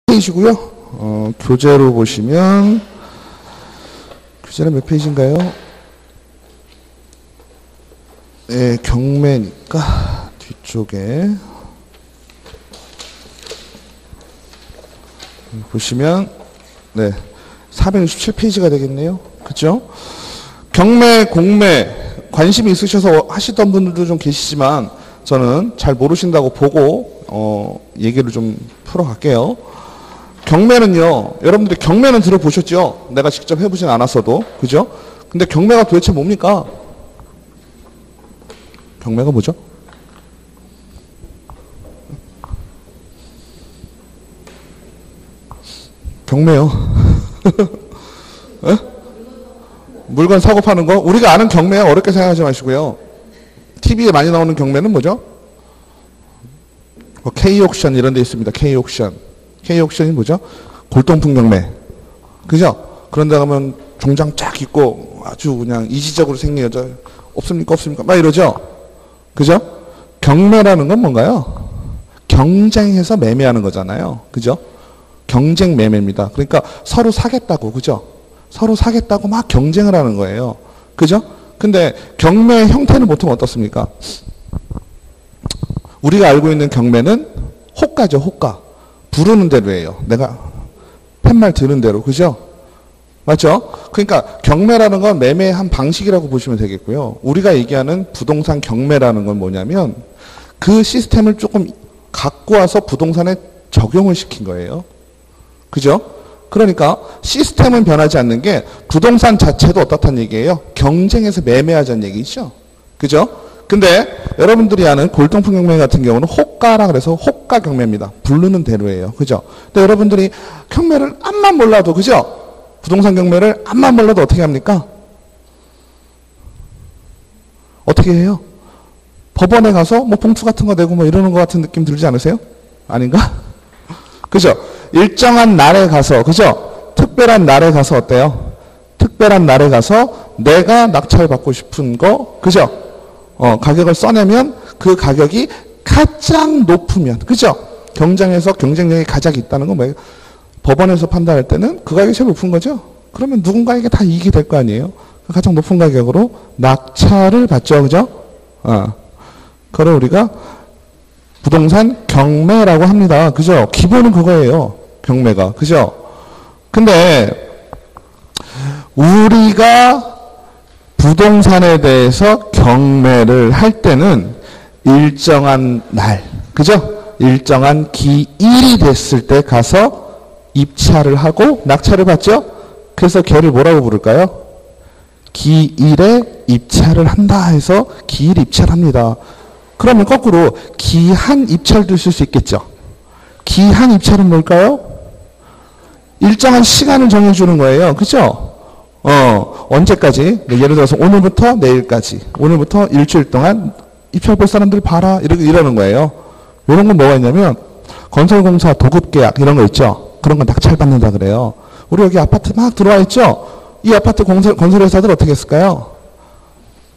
페이지고요. 교재로 보시면 교재는 몇 페이지인가요? 네, 경매니까 뒤쪽에 보시면 네, 467페이지가 되겠네요. 그죠? 경매, 공매 관심이 있으셔서 하시던 분들도 좀 계시지만 저는 잘 모르신다고 보고 얘기를 좀 풀어갈게요. 경매는요, 여러분들이 경매는 들어보셨죠? 내가 직접 해보진 않았어도, 그죠? 근데 경매가 도대체 뭡니까? 경매가 뭐죠? 경매요. 물건 사고 파는 거? 우리가 아는 경매야 어렵게 생각하지 마시고요. TV에 많이 나오는 경매는 뭐죠? K옥션 이런 데 있습니다. K옥션. K옥션이 뭐죠? 골동품 경매. 그죠? 그런 데 가면 종장 쫙 입고 아주 그냥 이지적으로 생긴 여자 없습니까? 없습니까? 막 이러죠? 그죠? 경매라는 건 뭔가요? 경쟁해서 매매하는 거잖아요. 그죠? 경쟁 매매입니다. 그러니까 서로 사겠다고, 그죠? 서로 사겠다고 막 경쟁을 하는 거예요. 그죠? 근데 경매의 형태는 보통 어떻습니까? 우리가 알고 있는 경매는 호가죠, 호가. 부르는 대로예요. 내가 팻말 드는 대로. 그죠? 맞죠? 그러니까 경매라는 건 매매의 한 방식이라고 보시면 되겠고요. 우리가 얘기하는 부동산 경매라는 건 뭐냐면 그 시스템을 조금 갖고 와서 부동산에 적용을 시킨 거예요. 그죠? 그러니까 시스템은 변하지 않는 게 부동산 자체도 어떻다는 얘기예요? 경쟁해서 매매하자는 얘기죠. 그죠? 근데 여러분들이 아는 골동품 경매 같은 경우는 호가라 그래서 호가 경매입니다. 부르는 대로예요. 그죠? 근데 여러분들이 경매를 암만 몰라도, 그죠? 부동산 경매를 암만 몰라도 어떻게 합니까? 어떻게 해요? 법원에 가서 뭐 봉투 같은 거 내고 뭐 이러는 것 같은 느낌 들지 않으세요? 아닌가? 그죠? 일정한 날에 가서, 그죠? 특별한 날에 가서 어때요? 특별한 날에 가서 내가 낙찰 받고 싶은 거, 그죠? 가격을 써내면 그 가격이 가장 높으면, 그죠? 경쟁에서 경쟁력이 가장 있다는 건 뭐예요? 법원에서 판단할 때는 그 가격이 제일 높은 거죠? 그러면 누군가에게 다 이익이 될 거 아니에요? 가장 높은 가격으로 낙찰을 받죠, 그죠? 그걸 우리가 부동산 경매라고 합니다. 그죠? 기본은 그거예요. 경매가. 그죠? 근데 우리가 부동산에 대해서 경매를 할 때는 일정한 날, 그죠? 일정한 기일이 됐을 때 가서 입찰을 하고 낙찰을 받죠? 그래서 걔를 뭐라고 부를까요? 기일에 입찰을 한다 해서 기일 입찰합니다. 그러면 거꾸로 기한 입찰도 있을 수 있겠죠. 기한 입찰은 뭘까요? 일정한 시간을 정해주는 거예요. 그죠? 언제까지? 예를 들어서 오늘부터 내일까지. 오늘부터 일주일 동안 입찰 볼 사람들 봐라. 이러는 거예요. 이런 건 뭐가 있냐면 건설공사 도급계약 이런 거 있죠. 그런 건 낙찰받는다 그래요. 우리 여기 아파트 막 들어와 있죠. 이 아파트 건설회사들 어떻게 했을까요?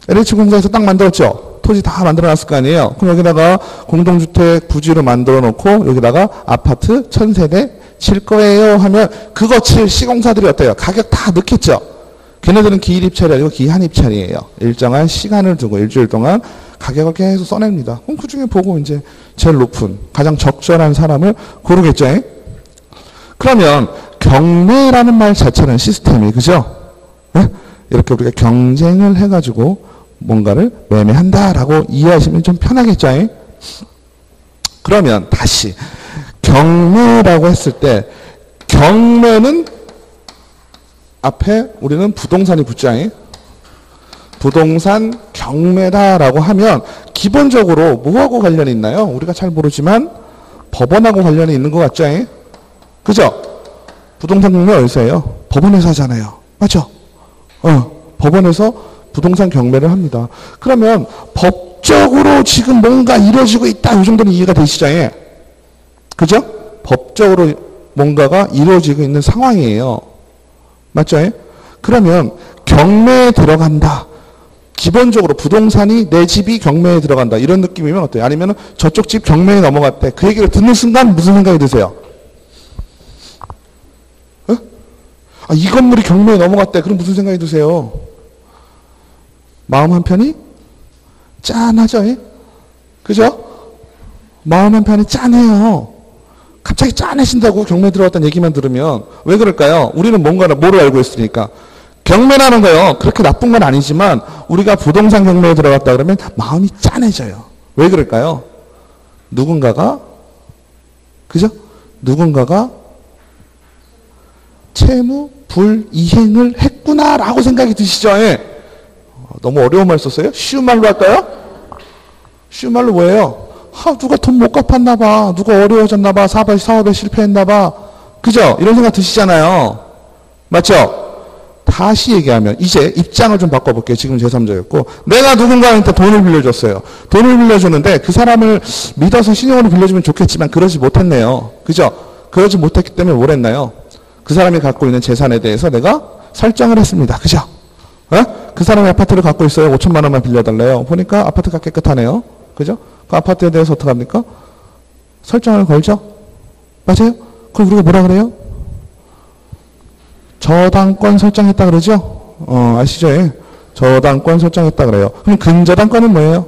LH공사에서 딱 만들었죠. 토지 다 만들어놨을 거 아니에요. 그럼 여기다가 공동주택 부지로 만들어 놓고 여기다가 아파트 1000세대 칠 거예요 하면 그거 칠 시공사들이 어때요? 가격 다 넣겠죠. 걔네들은 기일 입찰이 아니고 기한 입찰이에요. 일정한 시간을 두고 일주일 동안 가격을 계속 써냅니다. 그럼 그 중에 보고 이제 제일 높은 가장 적절한 사람을 고르겠죠. 그러면 경매라는 말 자체는 시스템이, 그죠? 네? 이렇게 우리가 경쟁을 해가지고 뭔가를 매매한다라고 이해하시면 좀 편하겠죠. 그러면 다시 경매라고 했을 때 경매는 앞에 우리는 부동산이 붙죠. 부동산 경매다라고 하면 기본적으로 뭐하고 관련이 있나요? 우리가 잘 모르지만 법원하고 관련이 있는 것 같죠. 그죠? 부동산 경매 어디서 해요? 법원에서 하잖아요. 맞죠? 법원에서 부동산 경매를 합니다. 그러면 법적으로 지금 뭔가 이루어지고 있다. 이 정도는 이해가 되시죠? 그죠? 법적으로 뭔가가 이루어지고 있는 상황이에요. 맞죠? 그러면 경매에 들어간다. 기본적으로 부동산이 내 집이 경매에 들어간다. 이런 느낌이면 어때요? 아니면 저쪽 집 경매에 넘어갔대. 그 얘기를 듣는 순간 무슨 생각이 드세요? 이 건물이 경매에 넘어갔대. 그럼 무슨 생각이 드세요? 마음 한편이 짠하죠? 그죠? 마음 한편이 짠해요. 갑자기 짠해진다고 경매 들어갔다는 얘기만 들으면 왜 그럴까요? 우리는 뭔가를 뭐로 알고 있으니까. 경매라는 거요. 그렇게 나쁜 건 아니지만 우리가 부동산 경매에 들어갔다 그러면 마음이 짠해져요. 왜 그럴까요? 누군가가 그죠? 누군가가 채무 불이행을 했구나라고 생각이 드시죠? 너무 어려운 말 썼어요? 쉬운 말로 할까요? 쉬운 말로 뭐예요? 누가 돈 못 갚았나 봐. 누가 어려워졌나 봐. 사업에 실패했나 봐. 그죠? 이런 생각 드시잖아요. 맞죠? 다시 얘기하면 이제 입장을 좀 바꿔볼게요. 지금 제3자였고 내가 누군가한테 돈을 빌려줬어요. 돈을 빌려줬는데 그 사람을 믿어서 신용으로 빌려주면 좋겠지만 그러지 못했네요. 그죠? 그러지 못했기 때문에 뭘 했나요? 그 사람이 갖고 있는 재산에 대해서 내가 설정을 했습니다. 그죠? 그 사람이 아파트를 갖고 있어요. 5천만 원만 빌려달래요. 보니까 아파트가 깨끗하네요. 그죠? 그 아파트에 대해서 어떻게 합니까? 설정을 걸죠? 맞아요? 그럼 우리가 뭐라 그래요? 저당권 설정했다 그러죠? 아시죠? 저당권 설정했다 그래요. 그럼 근저당권은 뭐예요?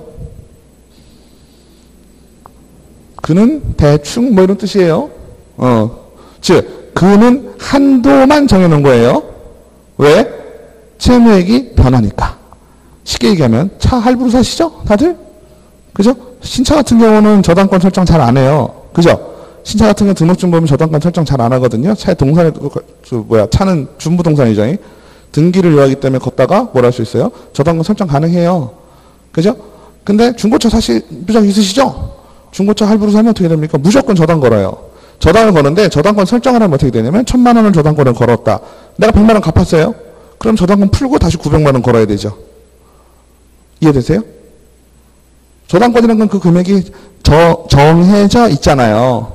그는 대충 뭐 이런 뜻이에요. 즉 그는 한도만 정해놓은 거예요. 왜? 채무액이 변하니까. 쉽게 얘기하면 차 할부로 사시죠? 다들? 그죠? 신차 같은 경우는 저당권 설정 잘 안 해요. 그죠? 신차 같은 경우 등록증 보면 저당권 설정 잘 안 하거든요. 차의 동산에, 차는 준부동산이죠. 등기를 요하기 때문에 걷다가 뭘 할 수 있어요? 저당권 설정 가능해요. 그죠? 근데 중고차 사실 부적 있으시죠? 중고차 할부로 사면 어떻게 됩니까? 무조건 저당 걸어요. 저당을 거는데 저당권 설정을 하면 어떻게 되냐면 1,000만 원을 저당권을 걸었다. 내가 100만 원 갚았어요. 그럼 저당권 풀고 다시 900만 원 걸어야 되죠. 이해되세요? 저당권이라는 건 그 금액이 정해져 있잖아요.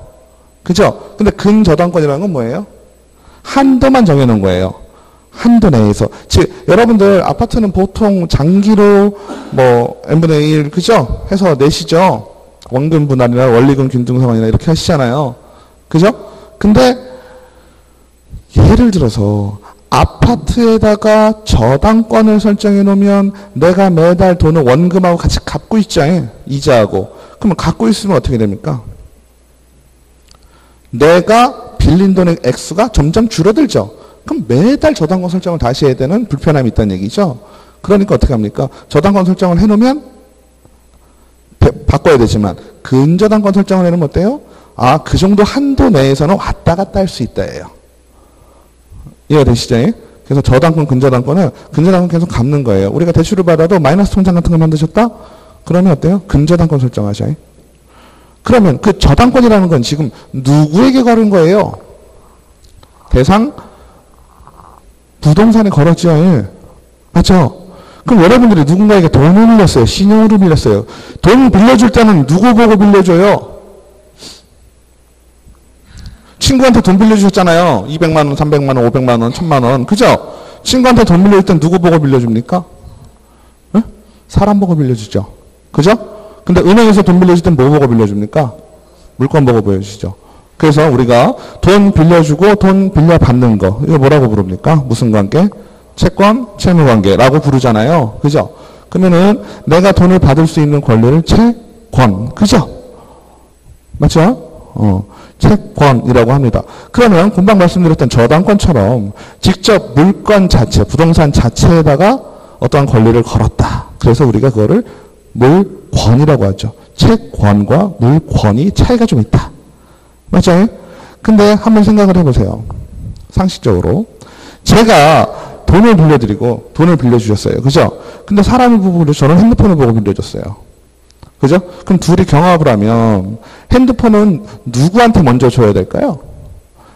그죠? 근데 근저당권이라는 건 뭐예요? 한도만 정해놓은 거예요. 한도 내에서. 즉, 여러분들 아파트는 보통 장기로 n분의 1, 그죠? 해서 내시죠? 원금 분할이나 원리금 균등상환이나 이렇게 하시잖아요. 그죠? 근데 예를 들어서 아파트에다가 저당권을 설정해 놓으면 내가 매달 돈을 원금하고 같이 갚고 있죠. 이자하고. 그러면 갖고 있으면 어떻게 됩니까? 내가 빌린 돈의 액수가 점점 줄어들죠. 그럼 매달 저당권 설정을 다시 해야 되는 불편함이 있다는 얘기죠. 그러니까 어떻게 합니까? 저당권 설정을 해놓으면 바꿔야 되지만 근저당권 설정을 해놓으면 어때요? 그 정도 한도 내에서는 왔다 갔다 할 수 있다예요. 이해가 되시죠? 그래서 저당권, 근저당권은 계속 갚는 거예요. 우리가 대출을 받아도 마이너스 통장 같은 거 만드셨다? 그러면 어때요? 근저당권 설정하셔요. 그러면 그 저당권이라는 건 지금 누구에게 걸은 거예요? 대상 부동산에 걸었죠. 맞죠? 그럼 여러분들이 누군가에게 돈을 빌렸어요. 신용으로 빌렸어요. 돈을 빌려줄 때는 누구 보고 빌려줘요? 친구한테 돈 빌려주셨잖아요. 200만 원, 300만 원, 500만 원, 1000만 원. 그죠? 친구한테 돈 빌려줄 땐 누구 보고 빌려줍니까? 사람 보고 빌려주죠. 그죠? 근데 은행에서 돈 빌려줄 땐 뭐 보고 빌려줍니까? 물건 보고 보여주시죠. 그래서 우리가 돈 빌려주고 돈 빌려받는 거, 이거 뭐라고 부릅니까? 무슨 관계? 채권, 채무관계라고 부르잖아요. 그죠? 그러면은 내가 돈을 받을 수 있는 권리를 채권, 그죠? 맞죠? 채권이라고 합니다. 그러면 금방 말씀드렸던 저당권처럼 직접 물건 자체, 부동산 자체에다가 어떠한 권리를 걸었다. 그래서 우리가 그거를 물권이라고 하죠. 채권과 물권이 차이가 좀 있다. 맞아요? 근데 한번 생각을 해보세요. 상식적으로. 제가 돈을 빌려드리고 돈을 빌려주셨어요. 그죠? 근데 사람을 보고 저는 핸드폰을 보고 빌려줬어요. 그죠? 그럼 둘이 경합을 하면 핸드폰은 누구한테 먼저 줘야 될까요?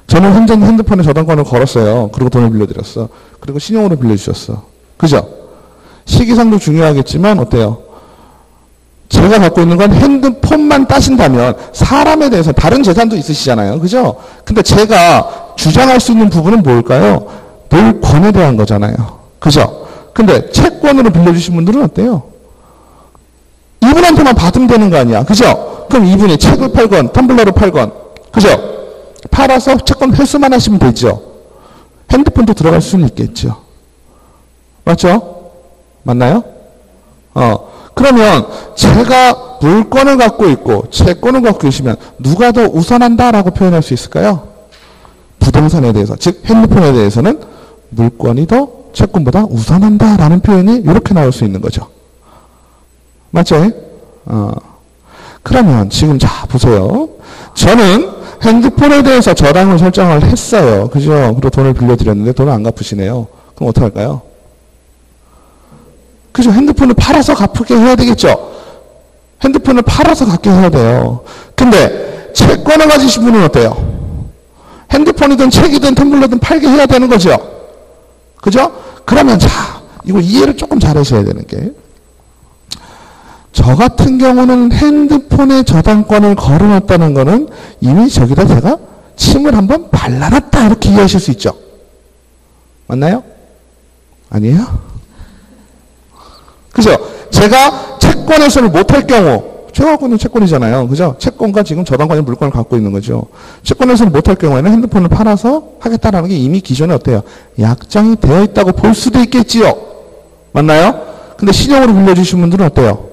저는 핸드폰에 저당권을 걸었어요. 그리고 돈을 빌려드렸어. 그리고 신용으로 빌려주셨어. 그죠? 시기상도 중요하겠지만 어때요? 제가 갖고 있는 건 핸드폰만 따신다면 사람에 대해서 다른 재산도 있으시잖아요. 그죠? 근데 제가 주장할 수 있는 부분은 뭘까요? 물권에 대한 거잖아요. 그죠? 근데 채권으로 빌려주신 분들은 어때요? 이분한테만 받으면 되는 거 아니야. 그죠? 그럼 이분이 책을 팔건 텀블러를 팔건 그죠? 팔아서 채권 회수만 하시면 되죠. 핸드폰도 들어갈 수는 있겠죠. 맞죠? 맞나요? 그러면 제가 물건을 갖고 있고 채권을 갖고 계시면 누가 더 우선한다라고 표현할 수 있을까요? 부동산에 대해서, 즉 핸드폰에 대해서는 물건이 더 채권보다 우선한다라는 표현이 이렇게 나올 수 있는 거죠. 맞죠? 그러면 지금 자 보세요. 저는 핸드폰에 대해서 저당을 설정을 했어요. 그죠? 그리고 돈을 빌려드렸는데 돈을 안 갚으시네요. 그럼 어떡할까요? 그죠? 핸드폰을 팔아서 갚게 해야 되겠죠? 핸드폰을 팔아서 갚게 해야 돼요. 근데 채권을 가지신 분은 어때요? 핸드폰이든 책이든 텀블러든 팔게 해야 되는 거죠? 그죠? 그러면 자, 이거 이해를 조금 잘 하셔야 되는 게, 저 같은 경우는 핸드폰에 저당권을 걸어놨다는 거는 이미 저기다 제가 침을 한번 발라놨다 이렇게 이해하실 수 있죠? 맞나요? 아니에요? 그죠? 제가 채권 해소를 못할 경우, 제가 갖고 있는 채권이잖아요. 그죠? 채권과 지금 저당권의 물건을 갖고 있는 거죠. 채권 해소를 못할 경우에는 핸드폰을 팔아서 하겠다라는 게 이미 기존에 어때요? 약정이 되어 있다고 볼 수도 있겠지요? 맞나요? 근데 신용으로 빌려주신 분들은 어때요?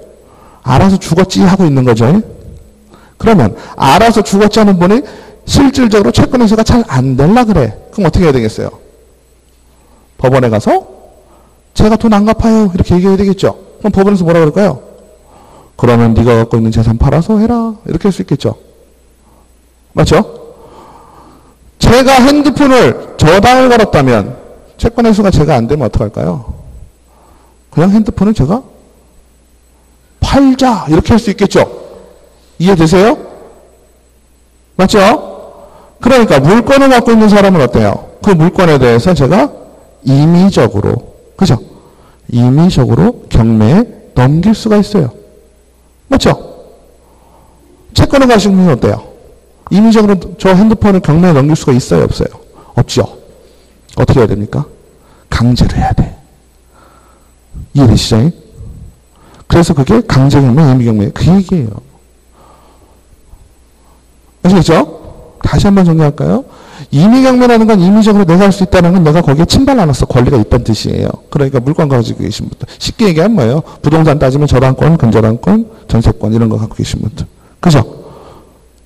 알아서 죽었지 하고 있는 거죠. 그러면 알아서 죽었지 하는 분이 실질적으로 채권 해소가 잘 안 될라 그래. 그럼 어떻게 해야 되겠어요? 법원에 가서 제가 돈 안 갚아요 이렇게 얘기해야 되겠죠. 그럼 법원에서 뭐라 그럴까요? 그러면 네가 갖고 있는 재산 팔아서 해라 이렇게 할 수 있겠죠. 맞죠? 제가 핸드폰을 저당을 걸었다면 채권 해소가 제가 안 되면 어떡할까요? 그냥 핸드폰을 제가 팔자 이렇게 할 수 있겠죠. 이해되세요? 맞죠? 그러니까 물건을 갖고 있는 사람은 어때요? 그 물건에 대해서 제가 임의적으로, 그죠? 임의적으로 경매에 넘길 수가 있어요. 맞죠? 채권을 가지신 분은 어때요? 임의적으로 저 핸드폰을 경매에 넘길 수가 있어요? 없어요? 없죠. 어떻게 해야 됩니까? 강제로 해야 돼. 이해되시죠? 그래서 그게 강제경매, 임의경매 그 얘기예요. 아시겠죠? 다시 한번 정리할까요? 임의경매라는 건 임의적으로 내가 할 수 있다는 건 내가 거기에 침발 안 놨어. 권리가 있다는 뜻이에요. 그러니까 물건 가지고 계신 분들. 쉽게 얘기하면 뭐예요? 부동산 따지면 저당권, 근저당권, 전세권 이런 거 갖고 계신 분들. 그죠?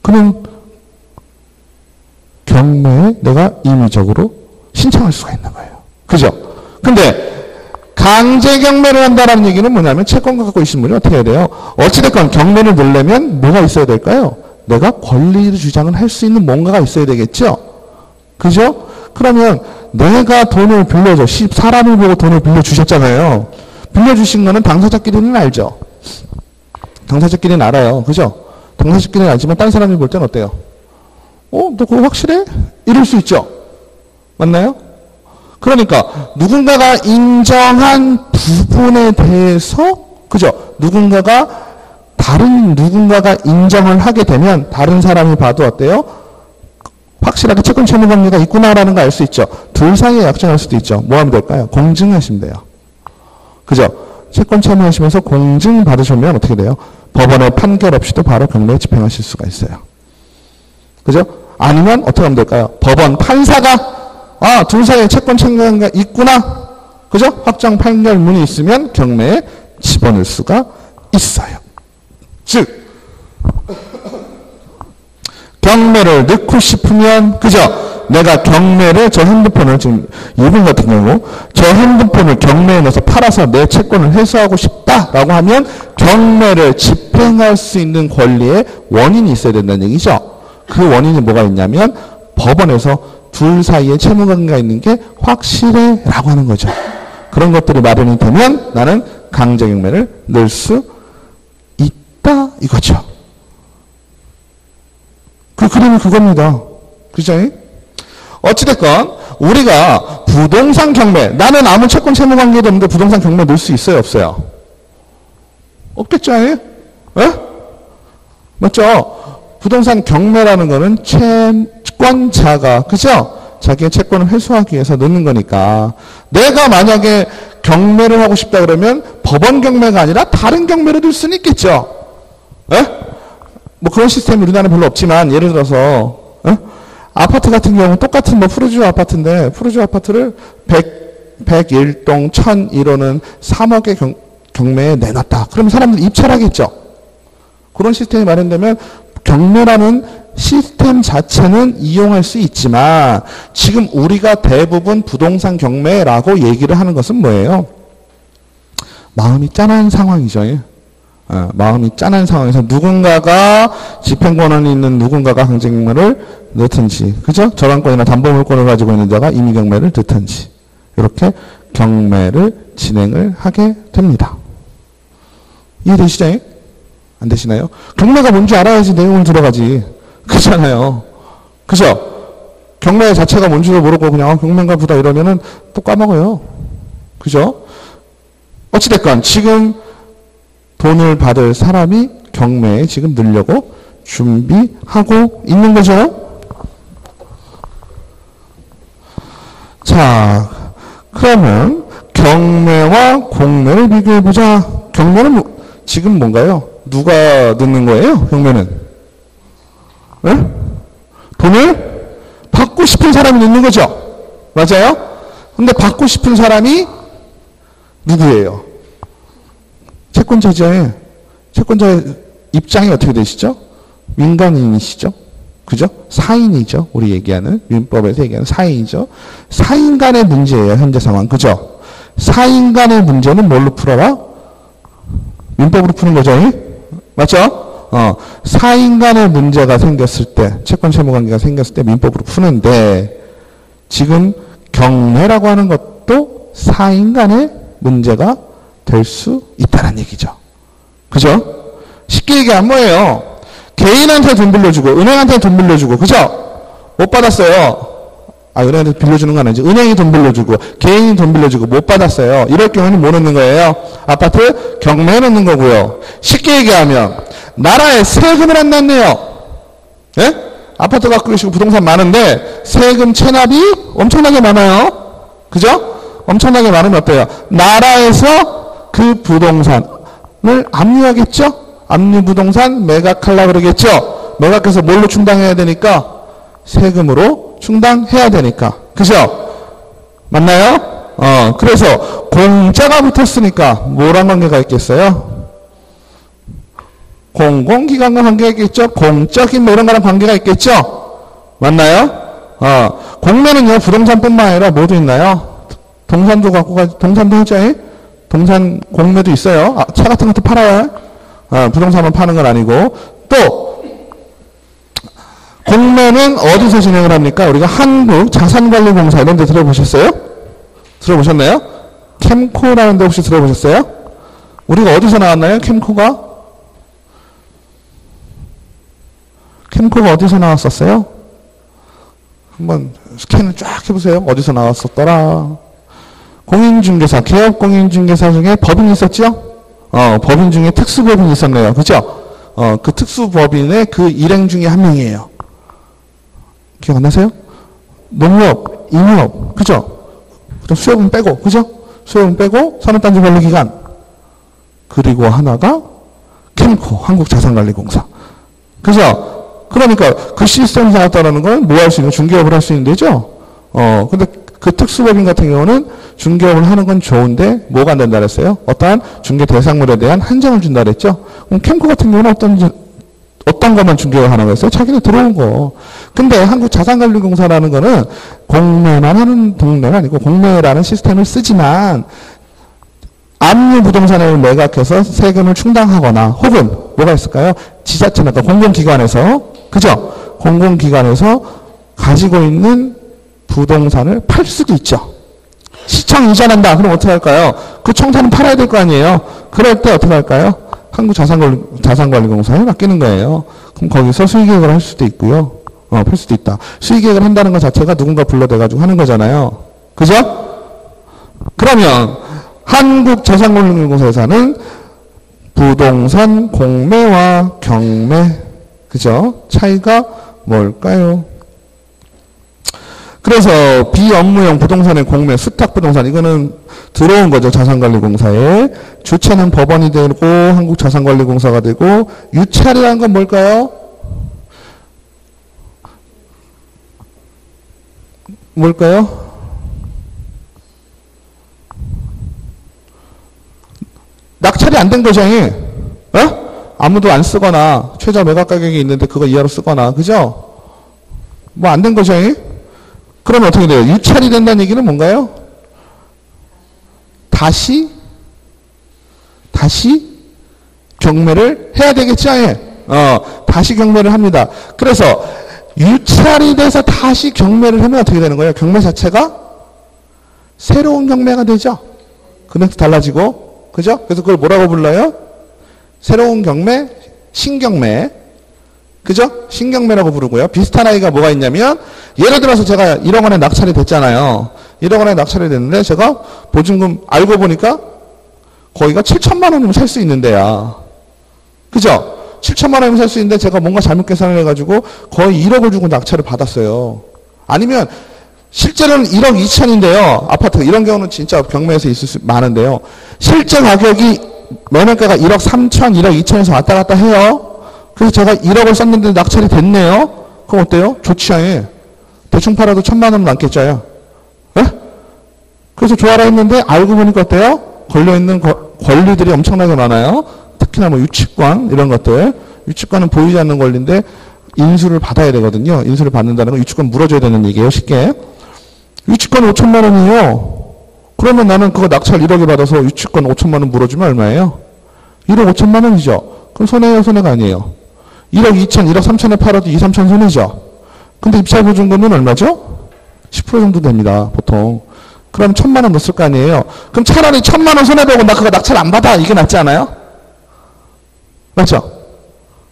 그럼 경매에 내가 임의적으로 신청할 수가 있는 거예요. 그죠? 근데 강제 경매를 한다는 얘기는 뭐냐면 채권 갖고 계신 분이 어떻게 해야 돼요? 어찌됐건 경매를 넣으려면 뭐가 있어야 될까요? 내가 권리를 주장을 할 수 있는 뭔가가 있어야 되겠죠? 그죠? 그러면 내가 돈을 빌려줘. 사람을 보고 돈을 빌려주셨잖아요. 빌려주신 거는 당사자끼리는 알죠? 당사자끼리는 알아요. 그죠? 당사자끼리는 알지만 다른 사람이 볼 때는 어때요? 너 그거 확실해? 이럴 수 있죠? 맞나요? 그러니까 누군가가 인정한 부분에 대해서, 그죠? 다른 누군가가 인정을 하게 되면 다른 사람이 봐도 어때요? 확실하게 채권 채무 관계가 있구나라는 거 알 수 있죠. 둘 사이에 약정할 수도 있죠. 뭐 하면 될까요? 공증하시면 돼요. 그죠? 채권 채무하시면서 공증 받으시면 어떻게 돼요? 법원의 판결 없이도 바로 경매에 집행하실 수가 있어요. 그죠? 아니면 어떻게 하면 될까요? 법원 판사가 둘 사이에 채권 채무가 있구나. 그죠? 확정 판결문이 있으면 경매에 집어넣을 수가 있어요. 즉 경매를 넣고 싶으면, 그죠? 내가 경매를, 저 핸드폰을 지금 이분 같은 경우 저 핸드폰을 경매에 넣어서 팔아서 내 채권을 해소하고 싶다라고 하면 경매를 집행할 수 있는 권리의 원인이 있어야 된다는 얘기죠. 그 원인이 뭐가 있냐면 법원에서 둘 사이에 채무관계가 있는 게 확실해 라고 하는 거죠. 그런 것들이 마련이 되면 나는 강제경매를 넣을 수 있다 이거죠. 그 그림이 그겁니다. 그죠? 어찌됐건 우리가 부동산 경매, 나는 아무 채권 채무 관계도 없는데 부동산 경매 넣을 수 있어요 없어요? 없겠죠? 예? 맞죠? 부동산 경매라는 거는 채권자가, 그죠? 자기의 채권을 회수하기 위해서 넣는 거니까 내가 만약에 경매를 하고 싶다 그러면 법원 경매가 아니라 다른 경매로 넣을 수는 있겠죠. 뭐 그런 시스템이 우리나라에 별로 없지만 예를 들어서 아파트 같은 경우 똑같은 뭐 푸르지오 아파트인데 푸르지오 아파트를 101동 1001호는 3억의 경매에 내놨다. 그러면 사람들이 입찰하겠죠. 그런 시스템이 마련되면 경매라는 시스템 자체는 이용할 수 있지만 지금 우리가 대부분 부동산 경매라고 얘기를 하는 것은 뭐예요? 마음이 짠한 상황이죠. 마음이 짠한 상황에서 누군가가 집행권한이 있는 누군가가 강제경매를 넣든지, 그죠? 저당권이나 담보물권을 가지고 있는 자가 임의경매를 넣든지 이렇게 경매를 진행을 하게 됩니다. 이해되시죠? 안 되시나요? 경매가 뭔지 알아야지 내용을 들어가지. 그렇잖아요. 그죠? 경매 자체가 뭔지도 모르고 그냥 경매인가 보다 이러면은 또 까먹어요. 그죠? 어찌됐건 지금 돈을 받을 사람이 경매에 지금 넣으려고 준비하고 있는 거죠. 자, 그러면 경매와 공매를 비교해보자. 경매는 지금 뭔가요? 누가 넣는 거예요? 경매는? 네? 돈을 받고 싶은 사람이 넣는 거죠. 맞아요? 근데 받고 싶은 사람이 누구예요? 채권자죠. 채권자의 입장이 어떻게 되시죠? 민간인이시죠. 그죠? 사인이죠. 우리 얘기하는, 민법에서 얘기하는 사인이죠. 사인 간의 문제예요. 현재 상황. 그죠? 사인 간의 문제는 뭘로 풀어라? 민법으로 푸는 거죠. 맞죠? 사인 간의 문제가 생겼을 때, 채권 채무 관계가 생겼을 때 민법으로 푸는데, 지금 경매라고 하는 것도 사인 간의 문제가 될 수 있다는 얘기죠. 그죠? 쉽게 얘기하면 뭐예요? 개인한테 돈 빌려주고, 은행한테 돈 빌려주고, 그죠? 못 받았어요. 은행한테 빌려주는 건 아니지. 은행이 돈 빌려주고, 개인이 돈 빌려주고, 못 받았어요. 이럴 경우는 뭐 넣는 거예요? 아파트 경매에 넣는 거고요. 쉽게 얘기하면, 나라에 세금을 안 냈네요. 예? 아파트 갖고 계시고 부동산 많은데, 세금 체납이 엄청나게 많아요. 그죠? 엄청나게 많으면 어때요? 나라에서 그 부동산을 압류하겠죠? 압류부동산 매각하려고 그러겠죠? 매각해서 뭘로 충당해야 되니까? 세금으로 충당해야 되니까. 그죠? 맞나요? 그래서 공짜가 붙었으니까 뭐랑 관계가 있겠어요? 공공기관과 관계가 있겠죠? 공적인 뭐 이런 거랑 관계가 있겠죠? 맞나요? 공매는요, 부동산뿐만 아니라 뭐도 있나요? 동산도 갖고 동산도 하죠? 동산 공매도 있어요. 차 같은 것도 팔아요. 부동산만 파는 건 아니고. 또 공매는 어디서 진행을 합니까? 우리가 한국자산관리공사 이런 데 들어보셨어요? 들어보셨나요? 캠코라는 데 혹시 들어보셨어요? 우리가 어디서 나왔나요? 캠코가 어디서 나왔었어요? 한번 스캔을 쫙 해보세요. 어디서 나왔었더라? 공인중개사, 개업공인중개사 중에 법인이 있었죠? 법인 중에 특수법인이 있었네요. 그죠? 그 특수법인의 그 일행 중에 한 명이에요. 기억 안 나세요? 농협, 임업, 그죠? 수협은 빼고, 그죠? 수협은 빼고, 산업단지관리기관. 그리고 하나가 캠코, 한국자산관리공사. 그죠? 그러니까 그 시스템이 나왔다는 건 뭐 할 수 있는, 중개업을 할 수 있는 데죠? 근데 그 특수법인 같은 경우는 중개업을 하는 건 좋은데 뭐가 안 된다 그랬어요? 어떠한 중개 대상물에 대한 한정을 준다 그랬죠? 그럼 캠코 같은 경우는 어떤 것만 중개업을 하는 거였어요? 자기네 들어온 거. 근데 한국자산관리공사라는 거는 공매만 하는 동네가 아니고 공매라는 시스템을 쓰지만 압류 부동산을 매각해서 세금을 충당하거나 혹은 뭐가 있을까요? 지자체나 공공기관에서, 그죠? 공공기관에서 가지고 있는 부동산을 팔 수도 있죠. 시청 이전한다. 그럼 어떻게 할까요? 그 청사는 팔아야 될 거 아니에요? 그럴 때 어떻게 할까요? 한국자산관리공사에 맡기는 거예요. 그럼 거기서 수익계획을 할 수도 있고요. 팔 수도 있다. 수익계획을 한다는 것 자체가 누군가 불러대가지고 하는 거잖아요. 그죠? 그러면 한국자산관리공사에서는 부동산 공매와 경매, 그죠? 차이가 뭘까요? 그래서 비업무용 부동산의 공매, 수탁부동산, 이거는 들어온 거죠. 자산관리공사에. 주체는 법원이 되고 한국자산관리공사가 되고, 유찰이라는 건 뭘까요? 뭘까요? 낙찰이 안 된 거죠. 어? 아무도 안 쓰거나 최저 매각 가격이 있는데 그거 이하로 쓰거나 그죠? 뭐 안 된 거죠. 그러면 어떻게 돼요? 유찰이 된다는 얘기는 뭔가요? 다시 경매를 해야 되겠죠. 다시 경매를 합니다. 그래서 유찰이 돼서 다시 경매를 하면 어떻게 되는 거예요? 경매 자체가 새로운 경매가 되죠. 금액도 달라지고 그죠? 그래서 그걸 뭐라고 불러요? 새로운 경매, 신경매 그죠? 신경매라고 부르고요. 비슷한 아이가 뭐가 있냐면 예를 들어서 제가 1억 원에 낙찰이 됐잖아요. 1억 원에 낙찰이 됐는데 제가 보증금 알고 보니까 거기가 7천만 원이면 살 수 있는 데야. 그죠? 7천만 원이면 살 수 있는데 제가 뭔가 잘못 계산을 해가지고 거의 1억을 주고 낙찰을 받았어요. 아니면 실제로는 1억 2천인데요. 아파트 이런 경우는 진짜 경매에서 있을 수 많은데요. 실제 가격이 매매가가 1억 3천, 1억 2천에서 왔다 갔다 해요. 그래서 제가 1억을 썼는데 낙찰이 됐네요. 그럼 어때요? 좋지요. 대충 팔아도 1,000만 원은 남겠죠. 네? 그래서 좋아라 했는데 알고 보니까 어때요? 걸려있는 권리들이 엄청나게 많아요. 특히나 뭐 유치권 이런 것들. 유치권은 보이지 않는 권리인데 인수를 받아야 되거든요. 인수를 받는다는 건 유치권 물어줘야 되는 얘기예요. 쉽게. 유치권 5천만 원이에요. 그러면 나는 그거 낙찰 1억에 받아서 유치권 5천만 원 물어주면 얼마예요? 1억 5천만 원이죠. 그럼 손해예요, 손해가 아니에요. 1억 2천, 1억 3천에 팔아도 2, 3천 손해죠. 근데 입찰보증금은 얼마죠? 10% 정도 됩니다, 보통. 그럼 1,000만 원 넣었을 거 아니에요. 그럼 차라리 1,000만 원 손해보고 나 그거 낙찰 안 받아. 이게 낫지 않아요? 맞죠?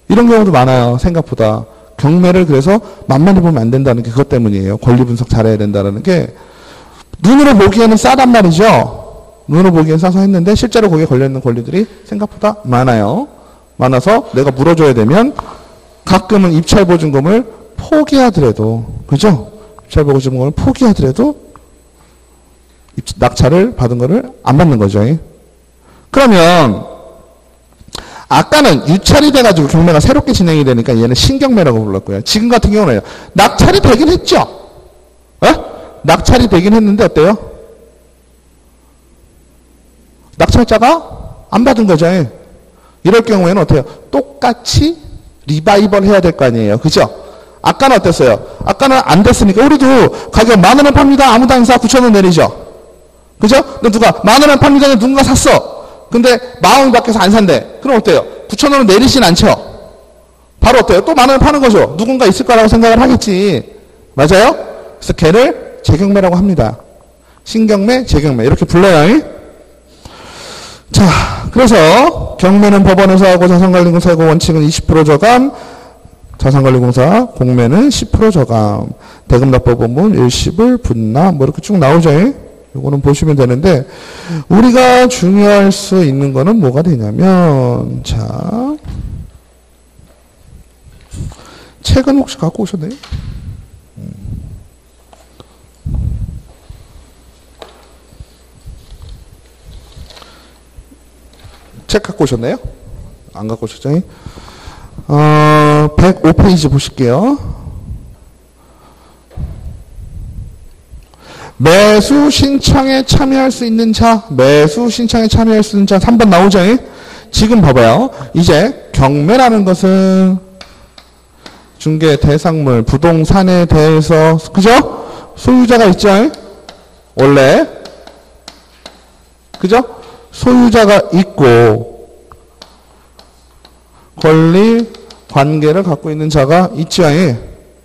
이런 경우도 많아요, 생각보다. 경매를 그래서 만만히 보면 안 된다는 게 그것 때문이에요. 권리 분석 잘해야 된다는 게. 눈으로 보기에는 싸단 말이죠. 눈으로 보기엔 싸서 했는데 실제로 거기에 걸려있는 권리들이 생각보다 많아요. 많아서 내가 물어줘야 되면 가끔은 입찰보증금을 포기하더라도 그죠? 입찰보증금을 포기하더라도 낙찰을 받은 거를 안 받는 거죠. 그러면 아까는 유찰이 돼가지고 경매가 새롭게 진행이 되니까 얘는 신경매라고 불렀고요. 지금 같은 경우는 낙찰이 되긴 했죠. 낙찰이 되긴 했는데 어때요? 낙찰자가 안 받은 거죠. 이럴 경우에는 어때요? 똑같이 리바이벌 해야 될 거 아니에요. 그죠? 아까는 어땠어요? 아까는 안 됐으니까 우리도 가격 10,000원에 팝니다. 아무도 안 사. 9,000원 내리죠. 그죠? 근데 누가 10,000원에 팝니다. 누군가 샀어. 근데 마음이 바뀌어서 안 산대. 그럼 어때요? 9,000원을 내리진 않죠. 바로 어때요? 또 10,000원에 파는 거죠. 누군가 있을 거라고 생각을 하겠지. 맞아요? 그래서 걔를 재경매라고 합니다. 신경매, 재경매 이렇게 불러요. 자, 그래서 경매는 법원에서 하고 자산관리공사 하고 원칙은 20% 저감, 자산관리공사 공매는 10% 저감, 대금납부법은 일시불, 분납 뭐 이렇게 쭉 나오죠. 이거는 보시면 되는데 우리가 중요할 수 있는 거는 뭐가 되냐면 자, 책은 혹시 갖고 오셨나요? 책 갖고 오셨나요? 안 갖고 오셨죠? 105페이지 보실게요. 매수 신청에 참여할 수 있는 자, 매수 신청에 참여할 수 있는 자 3번 나오죠? 지금 봐봐요. 이제 경매라는 것은 중개 대상물, 부동산에 대해서 그죠? 소유자가 있죠? 원래 그죠? 소유자가 있고 권리 관계를 갖고 있는 자가 있죠.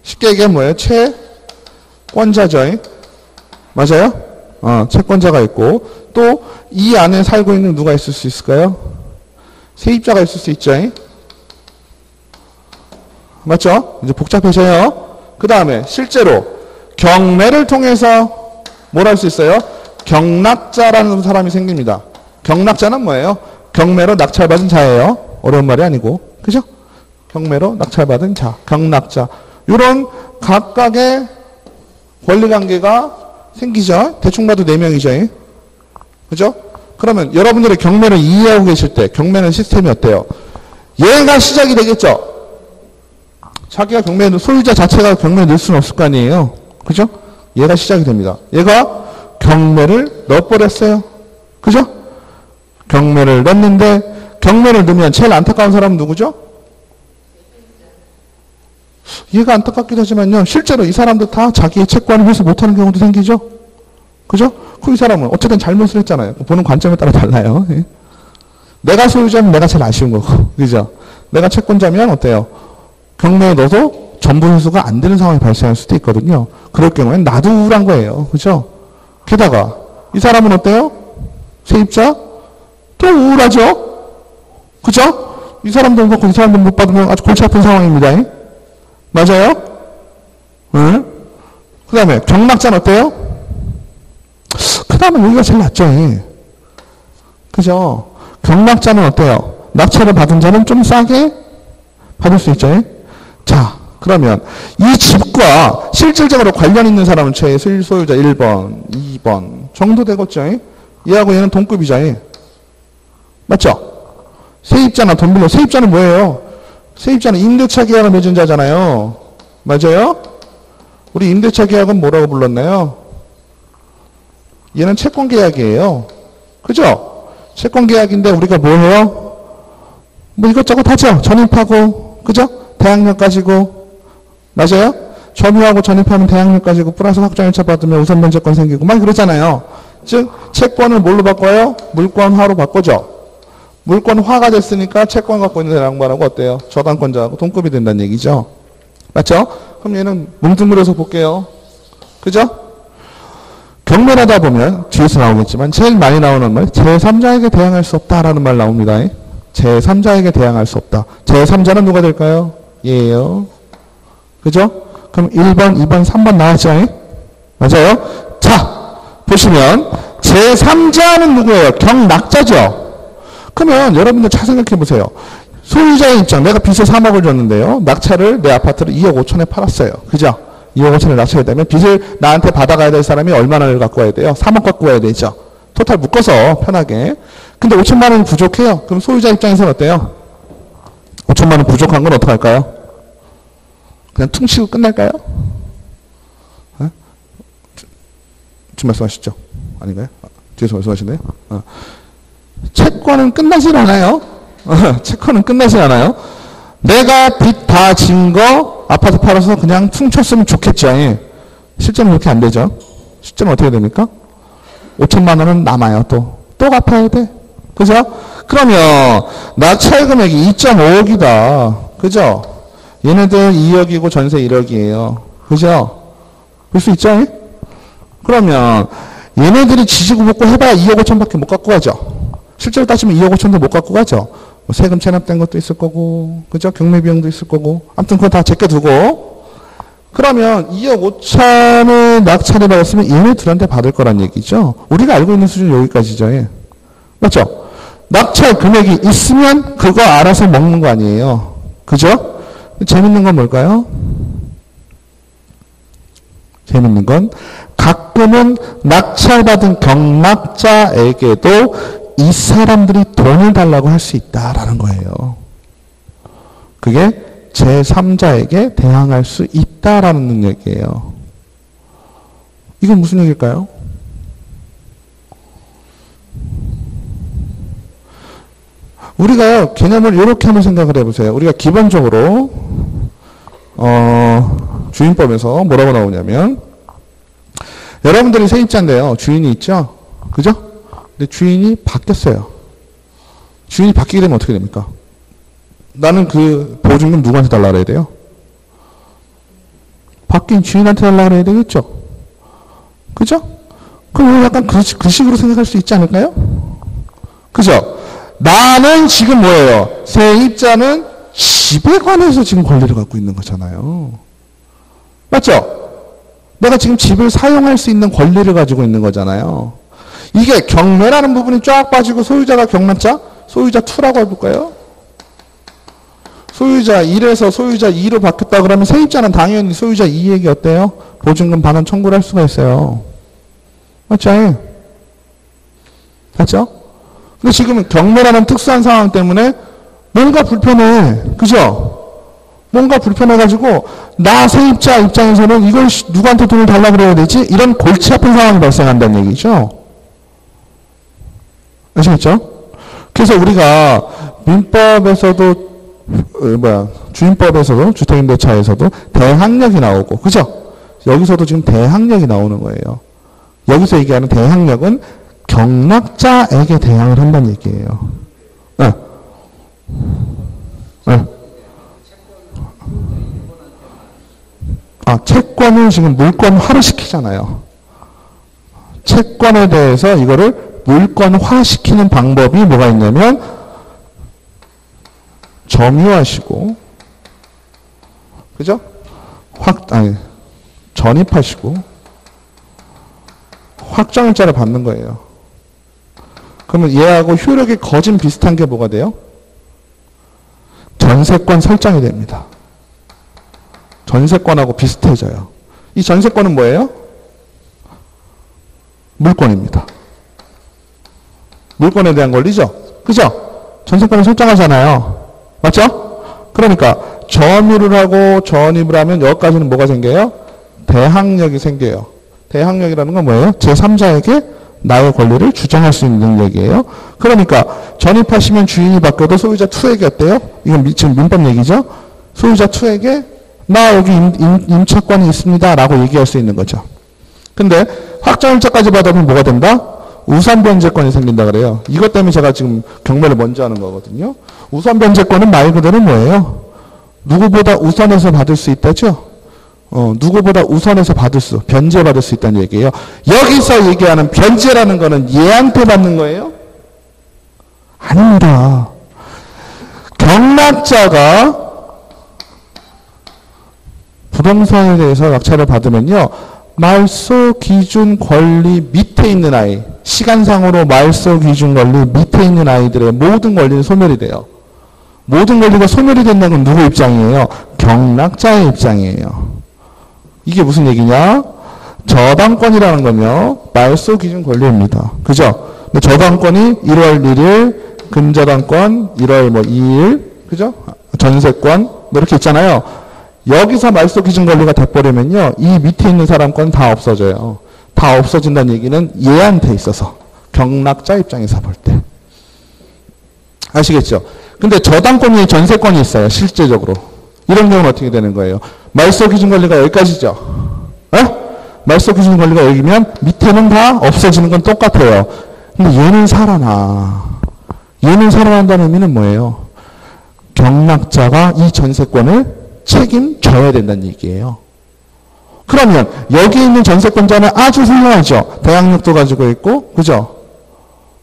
쉽게 얘기하면 뭐예요? 채권자죠. 맞아요? 채권자가 있고 또 이 안에 살고 있는 누가 있을 수 있을까요? 세입자가 있을 수 있죠. 맞죠? 이제 복잡해져요. 그 다음에 실제로 경매를 통해서 뭘 할 수 있어요? 경락자라는 사람이 생깁니다. 경락자는 뭐예요? 경매로 낙찰받은 자예요. 어려운 말이 아니고. 그죠? 경매로 낙찰받은 자, 경락자. 이런 각각의 권리관계가 생기죠. 대충 봐도 4명이죠. 그죠? 그러면 여러분들의 경매를 이해하고 계실 때 경매는 시스템이 어때요? 얘가 시작이 되겠죠. 자기가 경매에 소유자 자체가 경매에 넣을 수는 없을 거 아니에요. 그죠? 얘가 시작이 됩니다. 얘가 경매를 넣어버렸어요. 그죠? 경매를 넣는데 경매를 넣으면 제일 안타까운 사람은 누구죠? 얘가 안타깝기도 하지만요. 실제로 이 사람도 다 자기의 채권을 회수 못하는 경우도 생기죠. 그죠? 그 이 사람은 어쨌든 잘못을 했잖아요. 보는 관점에 따라 달라요. 예. 내가 소유자면 내가 제일 아쉬운 거고. 그죠? 내가 채권자면 어때요? 경매에 넣어도 전부 회수가 안 되는 상황이 발생할 수도 있거든요. 그럴 경우엔 나도 우울한 거예요. 그죠? 게다가 이 사람은 어때요? 세입자? 또 우울하죠? 그죠? 이 사람도 못 받고 이 사람도 못 받으면 아주 골치 아픈 상황입니다. 맞아요? 응? 그 다음에 경락자는 어때요? 그 다음에 여기가 제일 낫죠. 그죠? 경락자는 어때요? 낙찰을 받은 자는 좀 싸게 받을 수 있죠. 자, 그러면 이 집과 실질적으로 관련 있는 사람은 최소유자 1번, 2번 정도 되겠죠. 얘하고 얘는 동급이죠. 맞죠? 세입자나 돈 빌려. 세입자는 뭐예요? 세입자는 임대차 계약을 맺은 자잖아요. 맞아요? 우리 임대차 계약은 뭐라고 불렀나요? 얘는 채권 계약이에요. 그죠? 채권 계약인데 우리가 뭐 해요? 뭐 이것저것 하죠. 전입하고, 그죠? 대항력 가지고. 맞아요? 점유하고 전입하면 대항력 가지고 플러스 확정 1차 받으면 우선 면제권 생기고 막 그러잖아요. 즉 채권을 뭘로 바꿔요? 물권화로 바꿔죠. 물권화가 됐으니까 채권 갖고 있는 사람하고 어때요? 저당권자하고 동급이 된다는 얘기죠. 맞죠? 그럼 얘는 뭉뚱그려서 볼게요. 그죠? 경매를 하다 보면 뒤에서 나오겠지만 제일 많이 나오는 말 제3자에게 대항할 수 없다라는 말 나옵니다. 제3자에게 대항할 수 없다. 제3자는 누가 될까요? 얘예요. 그죠? 그럼 1번, 2번, 3번 나왔죠? 맞아요? 자, 보시면 제3자는 누구예요? 경락자죠? 그러면 여러분들 잘 생각해 보세요. 소유자의 입장, 내가 빚을 3억을 줬는데요. 낙찰을 내 아파트를 2억 5천에 팔았어요. 그죠? 2억 5천에 낙찰이 되면 빚을 나한테 받아가야 될 사람이 얼마나를 갖고 와야 돼요? 3억 갖고 와야 되죠. 토탈 묶어서 편하게. 근데 5천만 원이 부족해요. 그럼 소유자 입장에서는 어때요? 5천만 원 부족한 건 어떡할까요? 그냥 퉁치고 끝날까요? 지금 말씀하시죠? 아닌가요? 뒤에서 말씀하시네요. 채권은 끝나질 않아요. 채권은 끝나질 않아요. 내가 빚 다 진 거 아파트 팔아서 그냥 퉁쳤으면 좋겠죠. 실제는 그렇게 안 되죠. 실제는 어떻게 됩니까? 5천만 원은 남아요. 또 갚아야 돼. 그죠? 그러면 낙찰 금액이 2.5억이다. 그죠? 얘네들 2억이고 전세 1억이에요. 그죠? 볼 수 있죠? 그러면 얘네들이 지지고 볶고 해봐야 2억 5천밖에 못 갖고 가죠. 실제로 따지면 2억 5천도 못 갖고 가죠. 뭐 세금 체납된 것도 있을 거고, 그죠? 경매 비용도 있을 거고. 아무튼 그거 다 제껴두고. 그러면 2억 5천을 낙찰을 받았으면 얘네들한테 받을 거란 얘기죠. 우리가 알고 있는 수준 여기까지죠. 맞죠? 낙찰 금액이 있으면 그거 알아서 먹는 거 아니에요. 그죠? 재밌는 건 뭘까요? 재밌는 건 가끔은 낙찰받은 경락자에게도 이 사람들이 돈을 달라고 할 수 있다라는 거예요. 그게 제3자에게 대항할 수 있다라는 능력이에요. 이건 무슨 얘기일까요? 우리가요, 개념을 이렇게 한번 생각을 해보세요. 우리가 기본적으로, 주인법에서 뭐라고 나오냐면, 여러분들이 세입자인데요, 주인이 있죠? 그죠? 근데 주인이 바뀌었어요. 주인이 바뀌게 되면 어떻게 됩니까? 나는 그 보증금 누구한테 달라 그래야 돼요? 바뀐 주인한테 달라 그래야 되겠죠? 그죠? 그럼 약간 그 식으로 생각할 수 있지 않을까요? 그죠? 나는 지금 뭐예요? 세입자는 집에 관해서 지금 권리를 갖고 있는 거잖아요. 맞죠? 내가 지금 집을 사용할 수 있는 권리를 가지고 있는 거잖아요. 이게 경매라는 부분이 쫙 빠지고 소유자가 경락자? 소유자 2라고 해볼까요? 소유자 1에서 소유자 2로 바뀌었다 그러면 세입자는 당연히 소유자 2에게 어때요? 보증금 반환 청구를 할 수가 있어요. 맞죠? 맞죠? 근데 지금은 경매라는 특수한 상황 때문에 뭔가 불편해. 그죠? 뭔가 불편해가지고 나 세입자 입장에서는 이걸 누구한테 돈을 달라 그래야 되지? 이런 골치 아픈 상황이 발생한다는 얘기죠. 아시겠죠? 그래서 우리가 민법에서도 주임법에서도 주택임대차에서도 대항력이 나오고 그죠? 여기서도 지금 대항력이 나오는 거예요. 여기서 얘기하는 대항력은 경락자에게 대항을 한다는 얘기예요. 네. 네. 채권을 지금 물권화를 시키잖아요. 채권에 대해서 이거를 물권화시키는 방법이 뭐가 있냐면 점유하시고 그죠? 전입하시고 확정일자를 받는 거예요. 그러면 얘하고 효력이 거진 비슷한 게 뭐가 돼요? 전세권 설정이 됩니다. 전세권하고 비슷해져요. 이 전세권은 뭐예요? 물권입니다. 물권에 대한 권리죠? 그죠? 전세권을 설정하잖아요. 맞죠? 그러니까 점유를 하고 전입을 하면 여기까지는 뭐가 생겨요? 대항력이 생겨요. 대항력이라는 건 뭐예요? 제3자에게 나의 권리를 주장할 수 있는 얘기예요. 그러니까 전입하시면 주인이 바뀌어도 소유자 2에게 어때요? 이건 지금 민법 얘기죠? 소유자 2에게 나 여기 임차권이 있습니다 라고 얘기할 수 있는 거죠. 근데 확정일자까지 받으면 뭐가 된다? 우선변제권이 생긴다 그래요. 이것 때문에 제가 지금 경매를 먼저 하는 거거든요. 우선변제권은 말 그대로 뭐예요? 누구보다 우선해서 받을 수 있다죠? 누구보다 우선해서 변제받을 수 있다는 얘기예요. 여기서 얘기하는 변제라는 거는 얘한테 받는 거예요? 아닙니다. 경락자가 부동산에 대해서 낙찰을 받으면요. 말소 기준 권리 밑에 있는 아이, 시간상으로 말소 기준 권리 밑에 있는 아이들의 모든 권리는 소멸이 돼요. 모든 권리가 소멸이 된다는 건 누구 입장이에요? 경락자의 입장이에요. 이게 무슨 얘기냐? 저당권이라는 건요, 말소 기준 권리입니다. 그죠? 근데 저당권이 1월 1일, 금저당권 1월 2일, 그죠? 전세권, 뭐 이렇게 있잖아요. 여기서 말소 기준 권리가 돼버리면요, 이 밑에 있는 사람 건 다 없어져요. 다 없어진다는 얘기는 얘한테 있어서. 경락자 입장에서 볼 때. 아시겠죠? 근데 저당권 위에 전세권이 있어요, 실제적으로. 이런 경우는 어떻게 되는 거예요? 말소 기준 권리가 여기까지죠? 말소 기준 권리가 여기면 밑에는 다 없어지는 건 똑같아요. 근데 얘는 살아나. 얘는 살아난다는 의미는 뭐예요? 경락자가 이 전세권을 책임져야 된다는 얘기예요. 그러면 여기 있는 전세권자는 아주 훌륭하죠. 대항력도 가지고 있고, 그죠?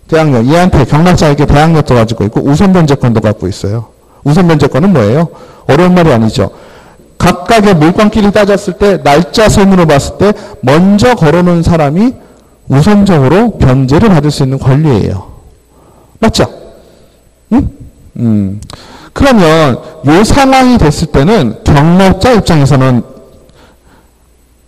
대항력, 얘한테 경락자에게 대항력도 가지고 있고 우선변제권도 갖고 있어요. 우선변제권은 뭐예요? 어려운 말이 아니죠. 각각의 물건끼리 따졌을 때 날짜 선으로 봤을 때 먼저 걸어놓은 사람이 우선적으로 변제를 받을 수 있는 권리예요. 맞죠? 응? 그러면 이 상황이 됐을 때는 경락자 입장에서는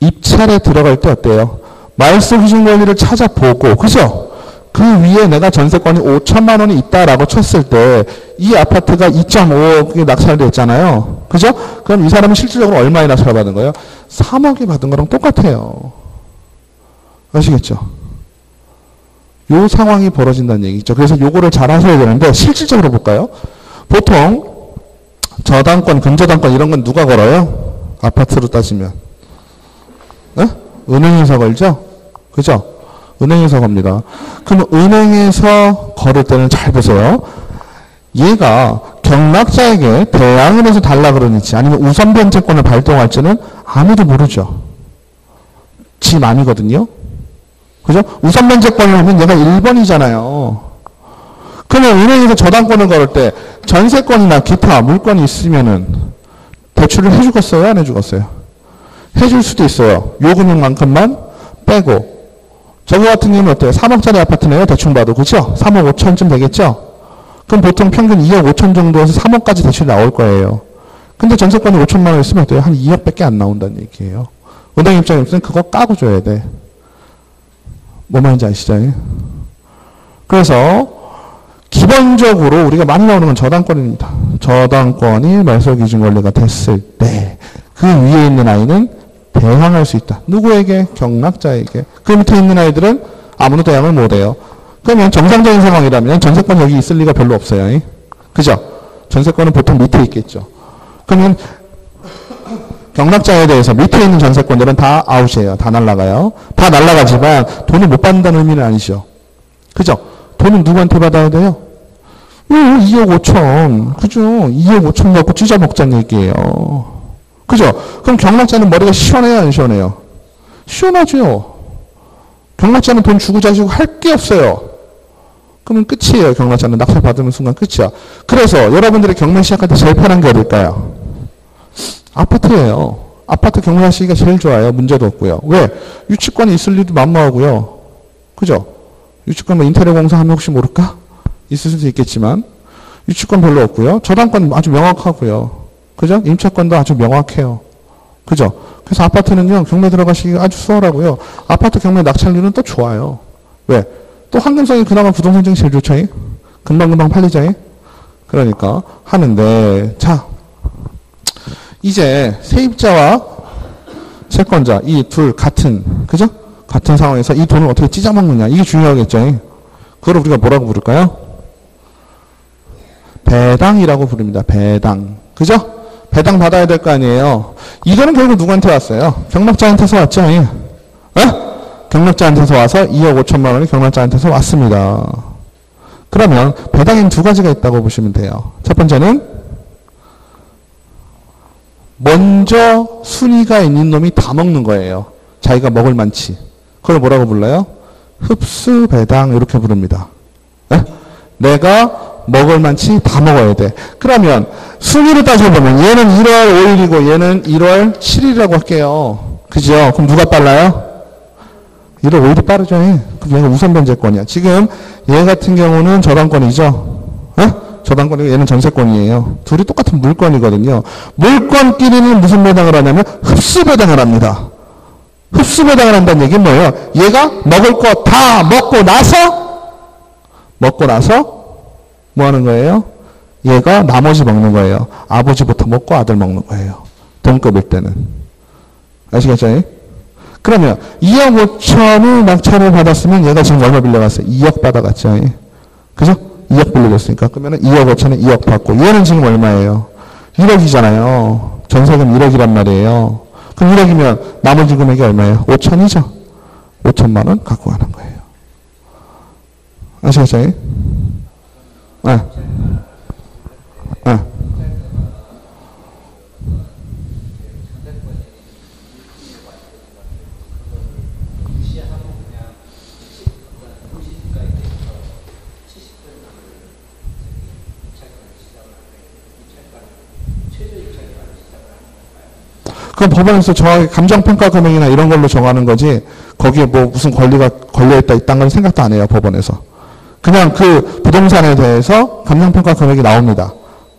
입찰에 들어갈 때 어때요? 말소 기준 권리를 찾아보고, 그죠? 그 위에 내가 전세권이 5천만 원이 있다라고 쳤을 때 이 아파트가 2.5억에 낙찰됐잖아요. 그죠? 그럼 이 사람은 실질적으로 얼마에 낙찰받은 거예요? 3억에 받은 거랑 똑같아요. 아시겠죠? 요 상황이 벌어진다는 얘기죠. 그래서 요거를 잘 하셔야 되는데 실질적으로 볼까요? 보통 저당권, 근저당권 이런 건 누가 걸어요? 아파트로 따지면. 은행에서 걸죠? 그죠? 은행에서 겁니다. 그럼 은행에서 걸을 때는 잘 보세요. 얘가 경락자에게 대항을 해서 달라 그러는지 아니면 우선변제권을 발동할지는 아무도 모르죠. 지 맘이거든요. 그죠? 우선변제권을 하면 얘가 1번이잖아요. 그러면 은행에서 저당권을 걸을 때 전세권이나 기타 물건이 있으면은 대출을 해주겠어요? 안 해주겠어요? 해줄 수도 있어요. 요 금액만큼만 빼고. 저거 같은 경우는 어때요? 3억짜리 아파트네요. 대충 봐도. 그죠? 3억 5천쯤 되겠죠? 그럼 보통 평균 2억 5천 정도에서 3억까지 대출이 나올 거예요. 근데 전세권이 5천만 원 있으면 어때요? 한 2억밖에 안 나온다는 얘기예요. 은행 입장에서는 그거 까고 줘야 돼. 뭐 말인지 아시죠? 그래서 기본적으로 우리가 많이 나오는 건 저당권입니다. 저당권이 말소기준 권리가 됐을 때 그 위에 있는 아이는 대항할 수 있다. 누구에게? 경락자에게. 그 밑에 있는 아이들은 아무도 대항을 못해요. 그러면 정상적인 상황이라면 전세권 여기 있을 리가 별로 없어요. 그죠? 전세권은 보통 밑에 있겠죠. 그러면 경락자에 대해서 밑에 있는 전세권들은 다 아웃이에요. 다 날아가요. 다 날아가지만 돈을 못 받는다는 의미는 아니죠. 그죠? 돈은 누구한테 받아야 돼요? 2억 5천. 그죠? 2억 5천 갖고 찢어먹자는 얘기예요. 그죠? 그럼 경락자는 머리가 시원해요? 안 시원해요? 시원하죠. 경락자는 돈 주고 자시고 할 게 없어요. 그러면 끝이에요. 경락자는 낙찰 받으면 순간 끝이야. 그래서 여러분들이 경매 시작할 때 제일 편한 게 어딜까요? 아파트예요. 아파트 경매하시기가 제일 좋아요. 문제도 없고요. 왜? 유치권이 있을 리도 만무하고요. 그죠? 유치권 뭐 인테리어 공사 하면 혹시 모를까? 있을 수도 있겠지만 유치권 별로 없고요. 저당권 아주 명확하고요. 그죠? 임차권도 아주 명확해요. 그죠? 그래서 아파트는요, 경매 들어가시기가 아주 수월하고요. 아파트 경매 낙찰률은 또 좋아요. 왜? 또 환경성이 그나마 부동산 정이 제일 좋죠? 금방금방 팔리죠? 그러니까 하는데, 자, 이제 세입자와 채권자, 이 둘 같은, 그죠? 같은 상황에서 이 돈을 어떻게 찢어먹느냐. 이게 중요하겠죠? 그걸 우리가 뭐라고 부를까요? 배당이라고 부릅니다. 배당. 그죠? 배당 받아야 될 거 아니에요. 이거는 결국 누구한테 왔어요? 경락자한테서 왔죠. 경락자한테서 와서 2억 5천만 원이 경락자한테서 왔습니다. 그러면 배당에는 두 가지가 있다고 보시면 돼요. 첫 번째는 먼저 순위가 있는 놈이 다 먹는 거예요. 자기가 먹을 만치. 그걸 뭐라고 불러요? 흡수배당 이렇게 부릅니다. 내가 먹을 만치 다 먹어야 돼. 그러면 순위를 따져보면 얘는 1월 5일이고 얘는 1월 7일이라고 할게요. 그죠? 그럼 누가 빨라요? 1월 5일이 빠르죠. 그럼 얘가 우선 변제권이야. 지금 얘 같은 경우는 저당권이죠. 저당권이고 얘는 전세권이에요. 둘이 똑같은 물건이거든요. 물건끼리는 무슨 배당을 하냐면 흡수배당을 합니다. 흡수배당을 한다는 얘기는 뭐예요? 얘가 먹을 거 다 먹고 나서 뭐 하는 거예요? 얘가 나머지 먹는 거예요. 아버지부터 먹고 아들 먹는 거예요. 동급일 때는. 아시겠죠? 그러면 2억 5천을 낙찰을 받았으면 얘가 지금 얼마 빌려갔어요? 2억 받아갔죠. 그죠? 2억 빌려줬으니까. 그러면 2억 5천에 2억 받고 얘는 지금 얼마예요? 1억이잖아요. 전세금 1억이란 말이에요. 그럼 1억이면 나머지 금액이 얼마예요? 5천이죠? 5천만 원 갖고 가는 거예요. 아시겠죠? 네. 네. 그럼 법원에서 정확히 감정평가 금액이나 이런 걸로 정하는 거지 거기에 뭐 무슨 권리가 걸려있다 이딴 건 생각도 안 해요. 법원에서. 그냥 그 부동산에 대해서 감정평가 금액이 나옵니다.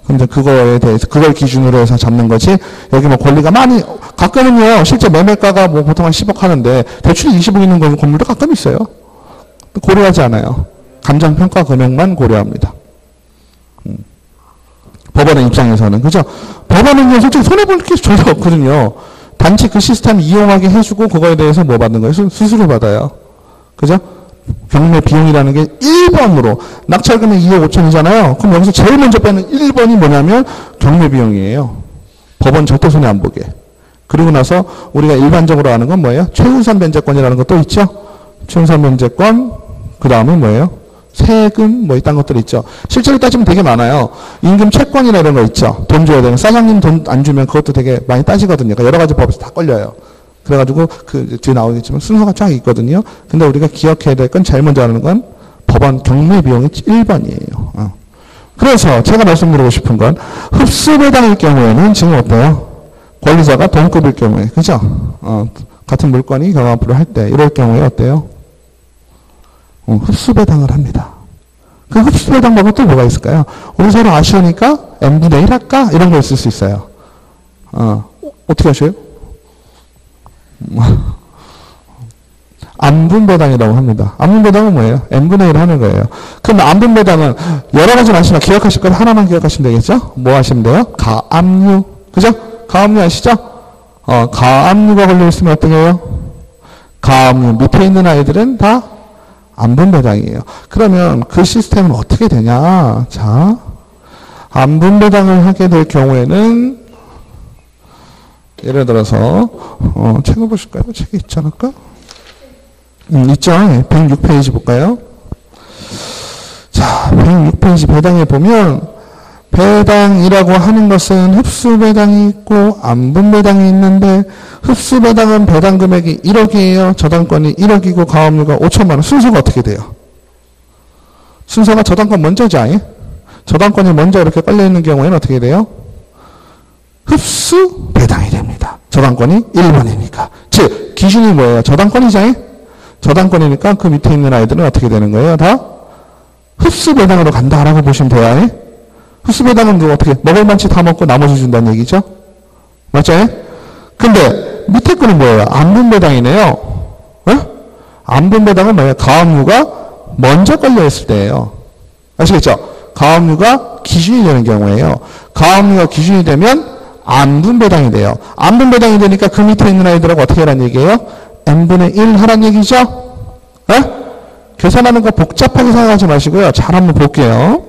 근데 그거에 대해서 그걸 기준으로 해서 잡는 거지 여기 뭐 권리가 많이 가끔은요 실제 매매가가 뭐 보통 한 10억 하는데 대출이 20억 있는 건물도 가끔 있어요. 고려하지 않아요. 감정평가 금액만 고려합니다. 법원의 입장에서는 그죠? 법원은 솔직히 손해볼 게 전혀 없거든요. 단지 그 시스템 이용하게 해주고 그거에 대해서 뭐 받는 거예요? 수수료 받아요. 그죠? 경매 비용이라는 게 1번으로 낙찰금액 2억 5천이잖아요. 그럼 여기서 제일 먼저 빼는 1번이 뭐냐면 경매 비용이에요. 법원 절대 손해 안 보게. 그리고 나서 우리가 일반적으로 아는 건 뭐예요? 최우선 변제권이라는 것도 있죠. 최우선 변제권 그 다음은 뭐예요? 세금 뭐 이딴 것들 있죠. 실제로 따지면 되게 많아요. 임금 채권이나 이런 거 있죠. 돈 줘야 되는 사장님 돈 안 주면 그것도 되게 많이 따지거든요. 그러니까 여러 가지 법에서 다 걸려요. 그래가지고 그 뒤에 나오겠지만 순서가 쫙 있거든요. 근데 우리가 기억해야 될 건 제일 먼저 하는 건 법원 경매 비용이 1번이에요. 그래서 제가 말씀드리고 싶은 건 흡수배당일 경우에는 지금 어때요? 권리자가 동급일 경우에 그죠? 같은 물건이 경합을 할 때 이럴 경우에 어때요? 흡수배당을 합니다. 그 흡수배당 방법 또 뭐가 있을까요? 우리 서로 아쉬우니까 n분의 1 할까? 이런 거 있을 수 있어요. 어떻게 하셔요? 안분배당이라고 합니다. 안분배당은 뭐예요? n분의 1 하는 거예요. 그럼 안분배당은 여러 가지 많지만 기억하실 건 하나만 기억하시면 되겠죠? 뭐 하시면 돼요? 가압류. 그죠? 가압류 아시죠? 가압류가 걸려있으면 어떻게 해요? 가압류 밑에 있는 아이들은 다 안분배당이에요. 그러면 그 시스템은 어떻게 되냐? 자, 안분배당을 하게 될 경우에는 예를 들어서 책을 보실까요? 책이 있지 않을까? 있죠. 106페이지 볼까요? 자, 106페이지 배당에 보면 배당이라고 하는 것은 흡수배당이 있고 안분배당이 있는데 흡수배당은 배당 금액이 1억이에요. 저당권이 1억이고 가압류가 5천만 원. 순서가 어떻게 돼요? 순서가 저당권 먼저죠. 아예? 저당권이 먼저 이렇게 깔려있는 경우에는 어떻게 돼요? 흡수배당이 됩니다. 저당권이 1번이니까. 즉 기준이 뭐예요? 저당권이죠. 저당권이니까 그 밑에 있는 아이들은 어떻게 되는 거예요? 다 흡수배당으로 간다라고 보시면 돼요. 흡수배당은 누가 어떻게 먹을 만치 다 먹고 나머지 준다는 얘기죠? 맞죠? 근데 밑에 거는 뭐예요? 안분배당이네요. 안분배당은 뭐예요? 가압류가 먼저 걸려있을 때예요. 아시겠죠? 가압류가 기준이 되는 경우에요. 가압류가 기준이 되면 안분배당이 돼요. 안분배당이 되니까 그 밑에 있는 아이들하고 어떻게 하라는 얘기예요? n분의 1 하란 얘기죠? 계산하는 거 복잡하게 생각하지 마시고요. 잘 한번 볼게요.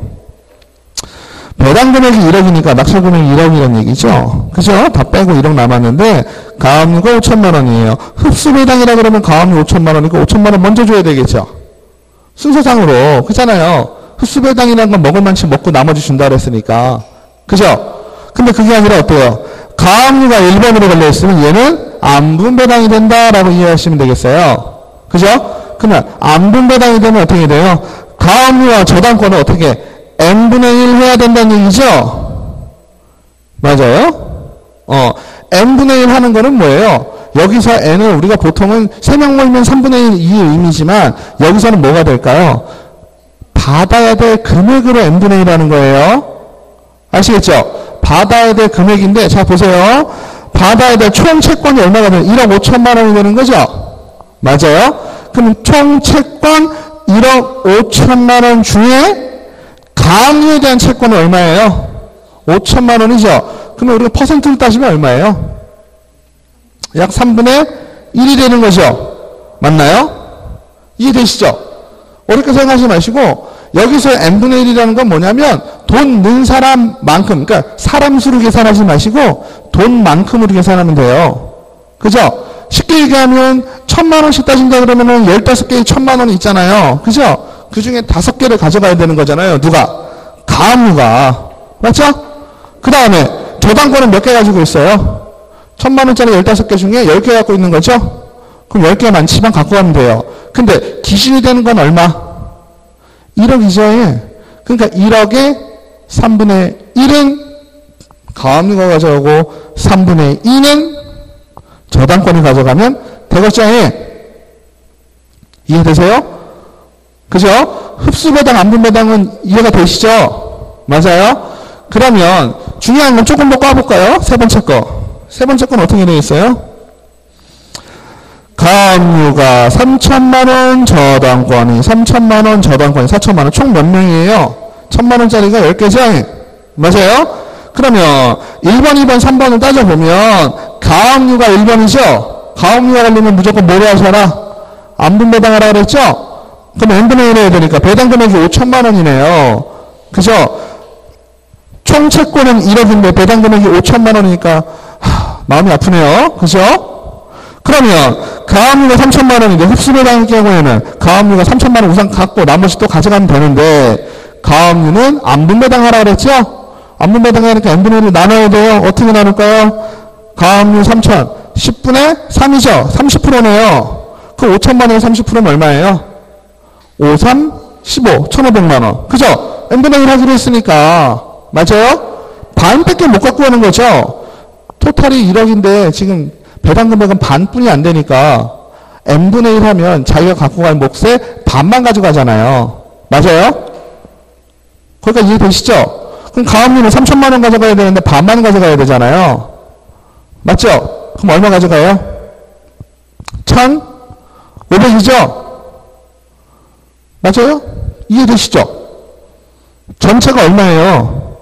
배당 금액이 1억이니까 낙찰 금액이 1억이라는 얘기죠? 그죠? 다 빼고 1억 남았는데 가압류가 5천만 원이에요. 흡수배당이라 그러면 가압류 5천만 원이고 5천만 원 먼저 줘야 되겠죠? 순서상으로. 그잖아요. 흡수배당이라는 건 먹을 만치 먹고 나머지 준다 그랬으니까. 그죠? 근데 그게 아니라 어때요? 가압류가 1번으로 걸려있으면 얘는 안분배당이 된다라고 이해하시면 되겠어요. 그죠? 그러면 안분배당이 되면 어떻게 돼요? 가압류와 저당권은 어떻게 n분의 1 해야 된다는 얘기죠? 맞아요? n분의 1 하는 거는 뭐예요? 여기서 n을 우리가 보통은 3명 모이면 3분의 1 2의 의미지만 여기서는 뭐가 될까요? 받아야 될 금액으로 n분의 1 하는 거예요. 아시겠죠? 받아야 될 금액인데 자 보세요. 받아야 될 총 채권이 얼마가 되는 1억 5천만 원이 되는 거죠? 맞아요? 그럼 총 채권 1억 5천만 원 중에 가압류에 대한 채권은 얼마예요? 5천만 원이죠? 그러면 우리가 퍼센트를 따지면 얼마예요? 약 3분의 1이 되는 거죠? 맞나요? 이해되시죠? 어렵게 생각하지 마시고 여기서 n분의 1이라는 건 뭐냐면 돈 는 사람만큼, 그러니까 사람 수로 계산하지 마시고 돈만큼으로 계산하면 돼요. 그죠? 쉽게 얘기하면 1,000만 원씩 따진다 그러면은 15개의 1,000만 원이 있잖아요. 그죠? 그 중에 5개를 가져가야 되는 거잖아요. 누가? 가압류가. 맞죠? 그 다음에 저당권은 몇 개 가지고 있어요? 1,000만 원짜리 15개 중에 10개 갖고 있는 거죠? 그럼 10개 많지만 갖고 가면 돼요. 근데 기준이 되는 건 얼마? 1억이죠. 그러니까 1억에 3분의 1은 가압류가 가져가고 3분의 2는 저당권이 가져가면 되겠죠? 이해되세요? 그죠? 흡수배당, 안분배당은 이해가 되시죠? 맞아요? 그러면 중요한 건 조금 더 까볼까요? 세 번째 거. 세 번째 건 어떻게 되어 있어요? 가압류가 3천만 원, 저당권이 3천만 원, 저당권이 4천만 원. 총 몇 명이에요? 1,000만 원짜리가 10개죠? 맞아요? 그러면 1번, 2번, 3번을 따져보면 가압류가 1번이죠? 가압류가 걸리면 무조건 뭐로 하셔라? 안분배당 하라 그랬죠? 그럼 n분의 1 해야 되니까 배당 금액이 5천만 원이네요. 그죠? 총 채권은 1억인데 배당 금액이 5천만 원이니까 마음이 아프네요. 그죠? 그러면 가압류가 3천만 원인데 흡수배당의 경우에는 가압류가 3천만 원 우선 갖고 나머지 또 가져가면 되는데 가압류는 안분배당 하라 그랬죠? 안분배당 하니까 n분의 1을 나눠야 돼요. 어떻게 나눌까요? 가압류 3천 10분의 3이죠? 30%네요. 그 5천만 원의 30%는 얼마예요? 5, 3, 15, 1,500만 원. 그죠? n분의 1 하기로 했으니까. 맞아요? 반밖에 못 갖고 가는 거죠? 토탈이 1억인데 지금 배당 금액은 반뿐이 안 되니까 n분의 1 하면 자기가 갖고 갈 몫의 반만 가져가잖아요. 맞아요? 거기까지 이해되시죠? 그럼 가압류는 3천만 원 가져가야 되는데 반만 가져가야 되잖아요. 맞죠? 그럼 얼마 가져가요? 500이죠? 맞아요? 이해되시죠? 전체가 얼마예요?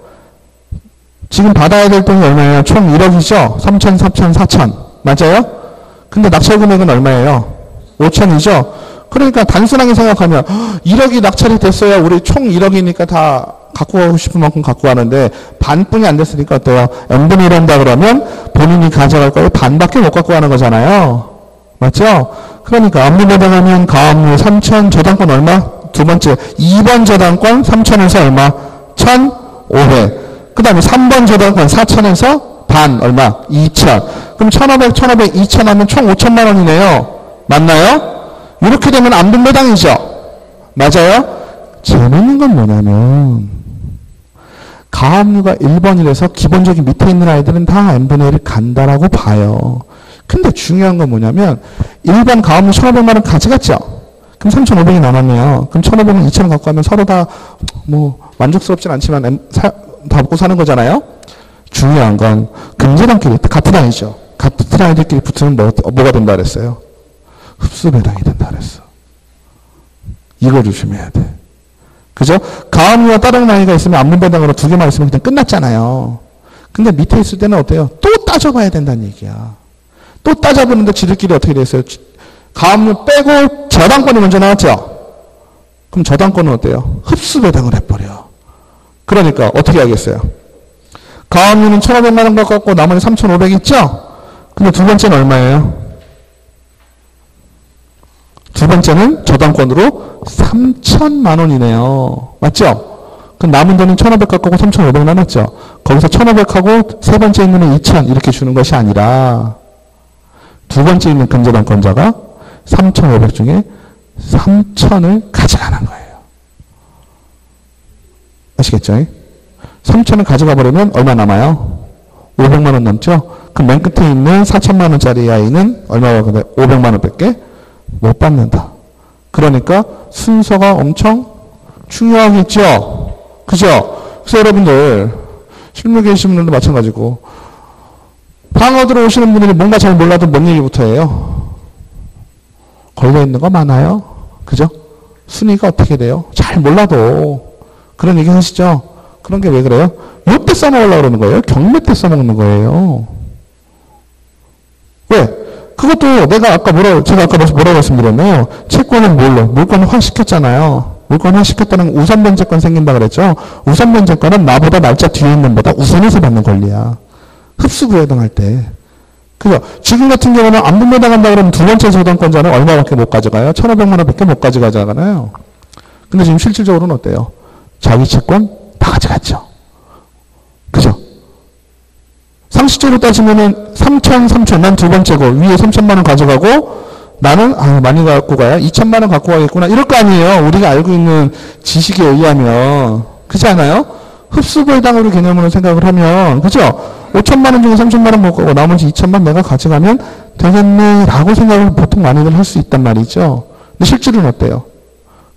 지금 받아야 될 돈이 얼마예요? 총 1억이죠? 3천, 4천, 4천. 맞아요? 근데 낙찰 금액은 얼마예요? 5천이죠? 그러니까 단순하게 생각하면 1억이 낙찰이 됐어야 우리 총 1억이니까 다 갖고 가고 싶은 만큼 갖고 가는데 반뿐이 안 됐으니까 어때요? n분의 1 한다 그러면 본인이 가져갈 거에 반밖에 못 갖고 가는 거잖아요. 맞죠? 그러니까 앞문에 해당하면 가압류 3천, 저당권 얼마? 두 번째 2번 저당권 3천에서 얼마? 1,500. 그 다음에 3번 저당권 4천에서 반 얼마? 2천. 그럼 1,500, 1,500, 2천 하면 총 5천만 원이네요. 맞나요? 이렇게 되면 안분배당이죠. 맞아요? 재밌는 건 뭐냐면 가압류가 1번이라서 기본적인 밑에 있는 아이들은 다 n분의 1을 간다라고 봐요. 근데 중요한 건 뭐냐면 1번 가압류 1,500만 원 가져갔죠. 그럼 3,500이 남았네요. 그럼 1,500은 2,000원 갖고 가면 서로 다 뭐 만족스럽진 않지만 다 먹고 사는 거잖아요. 중요한 건 금제단끼리 같은 아이죠. 같은 아이들끼리 붙으면 뭐가 된다 그랬어요? 흡수배당이 된다 그랬어. 이거 조심해야 돼. 그죠? 가압류와 다른 아이가 있으면 안분배당으로 두 개만 있으면 그냥 끝났잖아요. 근데 밑에 있을 때는 어때요? 또 따져봐야 된다는 얘기야. 또 따져보는데 지들끼리 어떻게 됐어요? 가압류 빼고 저당권이 먼저 나왔죠? 그럼 저당권은 어때요? 흡수배당을 해버려. 그러니까 어떻게 하겠어요? 가압류는 1,500만 원 갖고 나머지 3,500 있죠? 근데 두 번째는 얼마예요? 두 번째는 저당권으로 3천만 원이네요. 맞죠? 그럼 남은 돈은 1,500 갖고 3,500 남았죠? 거기서 1,500하고 세 번째 있는 애 2,000 이렇게 주는 것이 아니라 두 번째 있는 금저당권자가 3,500 중에 3,000을 가져가는 거예요. 아시겠죠? 3,000을 가져가 버리면 얼마 남아요? 500만 원 남죠? 그럼 맨 끝에 있는 4천만 원짜리 아이는 얼마가 그래? 500만 원밖에 못 받는다. 그러니까 순서가 엄청 중요하겠죠? 그죠? 그래서 여러분들 실무 계신 분들도 마찬가지고 방어 들어오시는 분들이 뭔가 잘 몰라도 뭔 얘기부터 해요? 걸려있는 거 많아요? 그죠? 순위가 어떻게 돼요? 잘 몰라도 그런 얘기 하시죠? 그런 게 왜 그래요? 요때 써먹으려고 그러는 거예요? 경매 때 써먹는 거예요. 왜? 그것도 내가 아까 제가 아까 뭐라고 말씀드렸나요? 채권은 뭘로? 물권화 시켰잖아요. 물권화 시켰다는 우선 변제권 생긴다 그랬죠? 우선 변제권은 나보다 날짜 뒤에 있는 보다 우선해서 받는 권리야. 흡수구에 해당할 때. 그죠? 지금 같은 경우는 안분배당한다 그러면 두 번째 저당권자는 얼마밖에 못 가져가요? 1,500만 원밖에 못 가져가잖아요. 근데 지금 실질적으로는 어때요? 자기 채권 다 가져갔죠. 그죠? 상식적으로 따지면은 3,000, 난 두 번째고 위에 3천만 원 가져가고 나는 많이 갖고 가야 2천만 원 갖고 가겠구나 이럴 거 아니에요. 우리가 알고 있는 지식에 의하면. 그렇지 않아요? 흡수배당으로 개념으로 생각을 하면 그죠? 5천만 원 중에 3천만 원 못 가고 나머지 2천만 내가 가져가면 되겠네 라고 생각을 보통 많이들 할 수 있단 말이죠. 근데 실질은 어때요?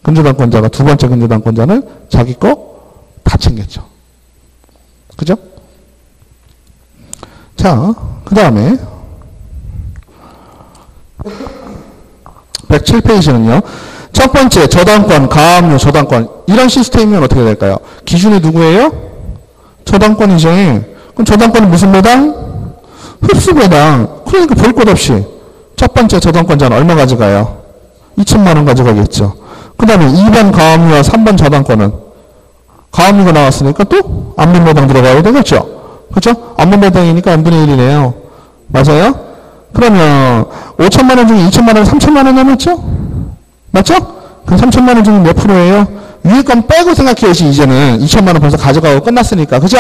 근저당권자가 두 번째 근저당권자는 자기 거 다 챙겼죠. 그죠? 자, 그 다음에 107페이지는요. 첫 번째 저당권, 가압류, 저당권 이런 시스템이면 어떻게 될까요? 기준이 누구예요? 저당권이죠. 그럼 저당권은 무슨 배당? 흡수배당. 그러니까 볼 것 없이 첫 번째 저당권자는 얼마 가져가요? 2천만 원 가져가겠죠. 그 다음에 2번 가압류와 3번 저당권은 가압류가 나왔으니까 또 안분배당 들어가야 되겠죠. 그렇죠? 안분배당이니까 n분의 1이네요. 맞아요? 그러면 5천만 원 중에 2천만 원, 3천만 원 남았죠? 맞죠? 그럼 3천만 원 중에 몇 프로예요? 위에 건 빼고 생각해야지 이제는 2천만 원 벌써 가져가고 끝났으니까. 그죠?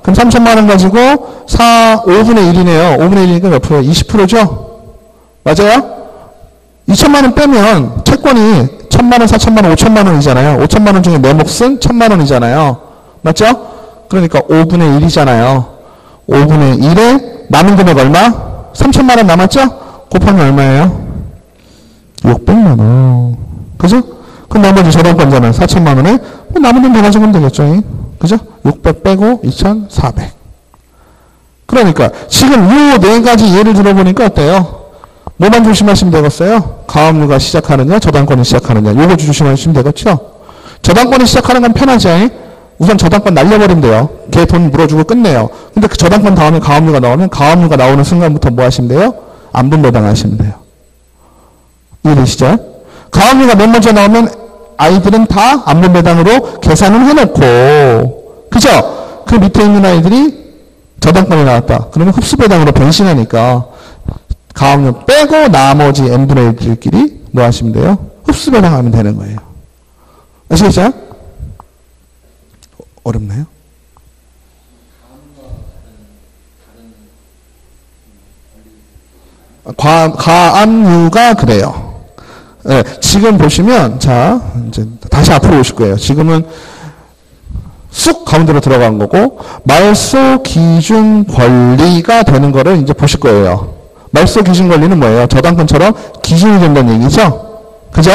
그럼 3천만 원 가지고 5분의 1이네요. 5분의 1이니까 몇 프로예요? 20%죠? 맞아요? 2천만 원 빼면 채권이 1,000만 원, 4천만 원, 5천만 원이잖아요. 5천만 원 중에 내 몫은 1,000만 원이잖아요. 맞죠? 그러니까 5분의 1이잖아요. 5분의 1에 남은 금액 얼마? 3천만 원 남았죠? 곱하면 얼마예요? 600만 원. 그죠? 그럼 나머지 저당권자는 4천만 원에 남은 돈 더 가져가면 되겠죠? 그죠? 600 빼고 2,400. 그러니까 지금 이 네 가지 예를 들어보니까 어때요? 뭐만 조심하시면 되겠어요? 가압류가 시작하느냐, 저당권이 시작하느냐. 요거 조심하시면 되겠죠? 저당권이 시작하는 건 편하지. 우선 저당권 날려버리면 돼요. 걔 돈 물어주고 끝내요. 근데 그 저당권 다음에 가압류가 나오면 가압류가 나오는 순간부터 뭐 하시면 돼요? 안분배당 하시면 돼요. 이해되시죠? 가압류가 맨 먼저 나오면 아이들은 다 안분배당으로 계산을 해놓고, 그죠? 그 밑에 있는 아이들이 저당권이 나왔다. 그러면 흡수배당으로 변신하니까 가압류 빼고 나머지 n분의 1들끼리 뭐 하시면 돼요? 흡수배당 하면 되는 거예요. 아시겠죠? 어렵나요? 가압류가 그래요. 네, 지금 보시면, 자, 이제 다시 앞으로 오실 거예요. 지금은 쑥 가운데로 들어간 거고, 말소 기준 권리가 되는 거를 이제 보실 거예요. 말소 기준 권리는 뭐예요? 저당권처럼 기준이 된다는 얘기죠? 그죠?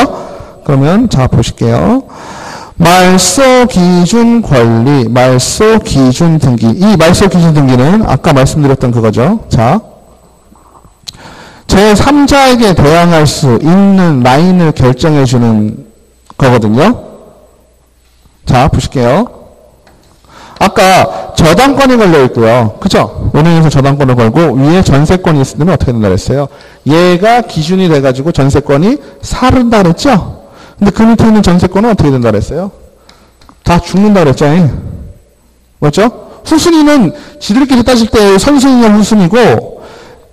그러면, 자, 보실게요. 말소 기준 권리, 말소 기준 등기. 이 말소 기준 등기는 아까 말씀드렸던 그거죠. 자, 제3자에게 대항할 수 있는 라인을 결정해 주는 거거든요. 자, 보실게요. 아까 저당권이 걸려 있고요. 그죠? 은행에서 저당권을 걸고 위에 전세권이 있으면 어떻게 된다 그랬어요? 얘가 기준이 돼가지고 전세권이 사른다 그랬죠? 근데 그 밑에 있는 전세권은 어떻게 된다 그랬어요? 다 죽는다 그랬죠? 맞죠? 후순위는 지들끼리 따질 때 선순위가 후순위고,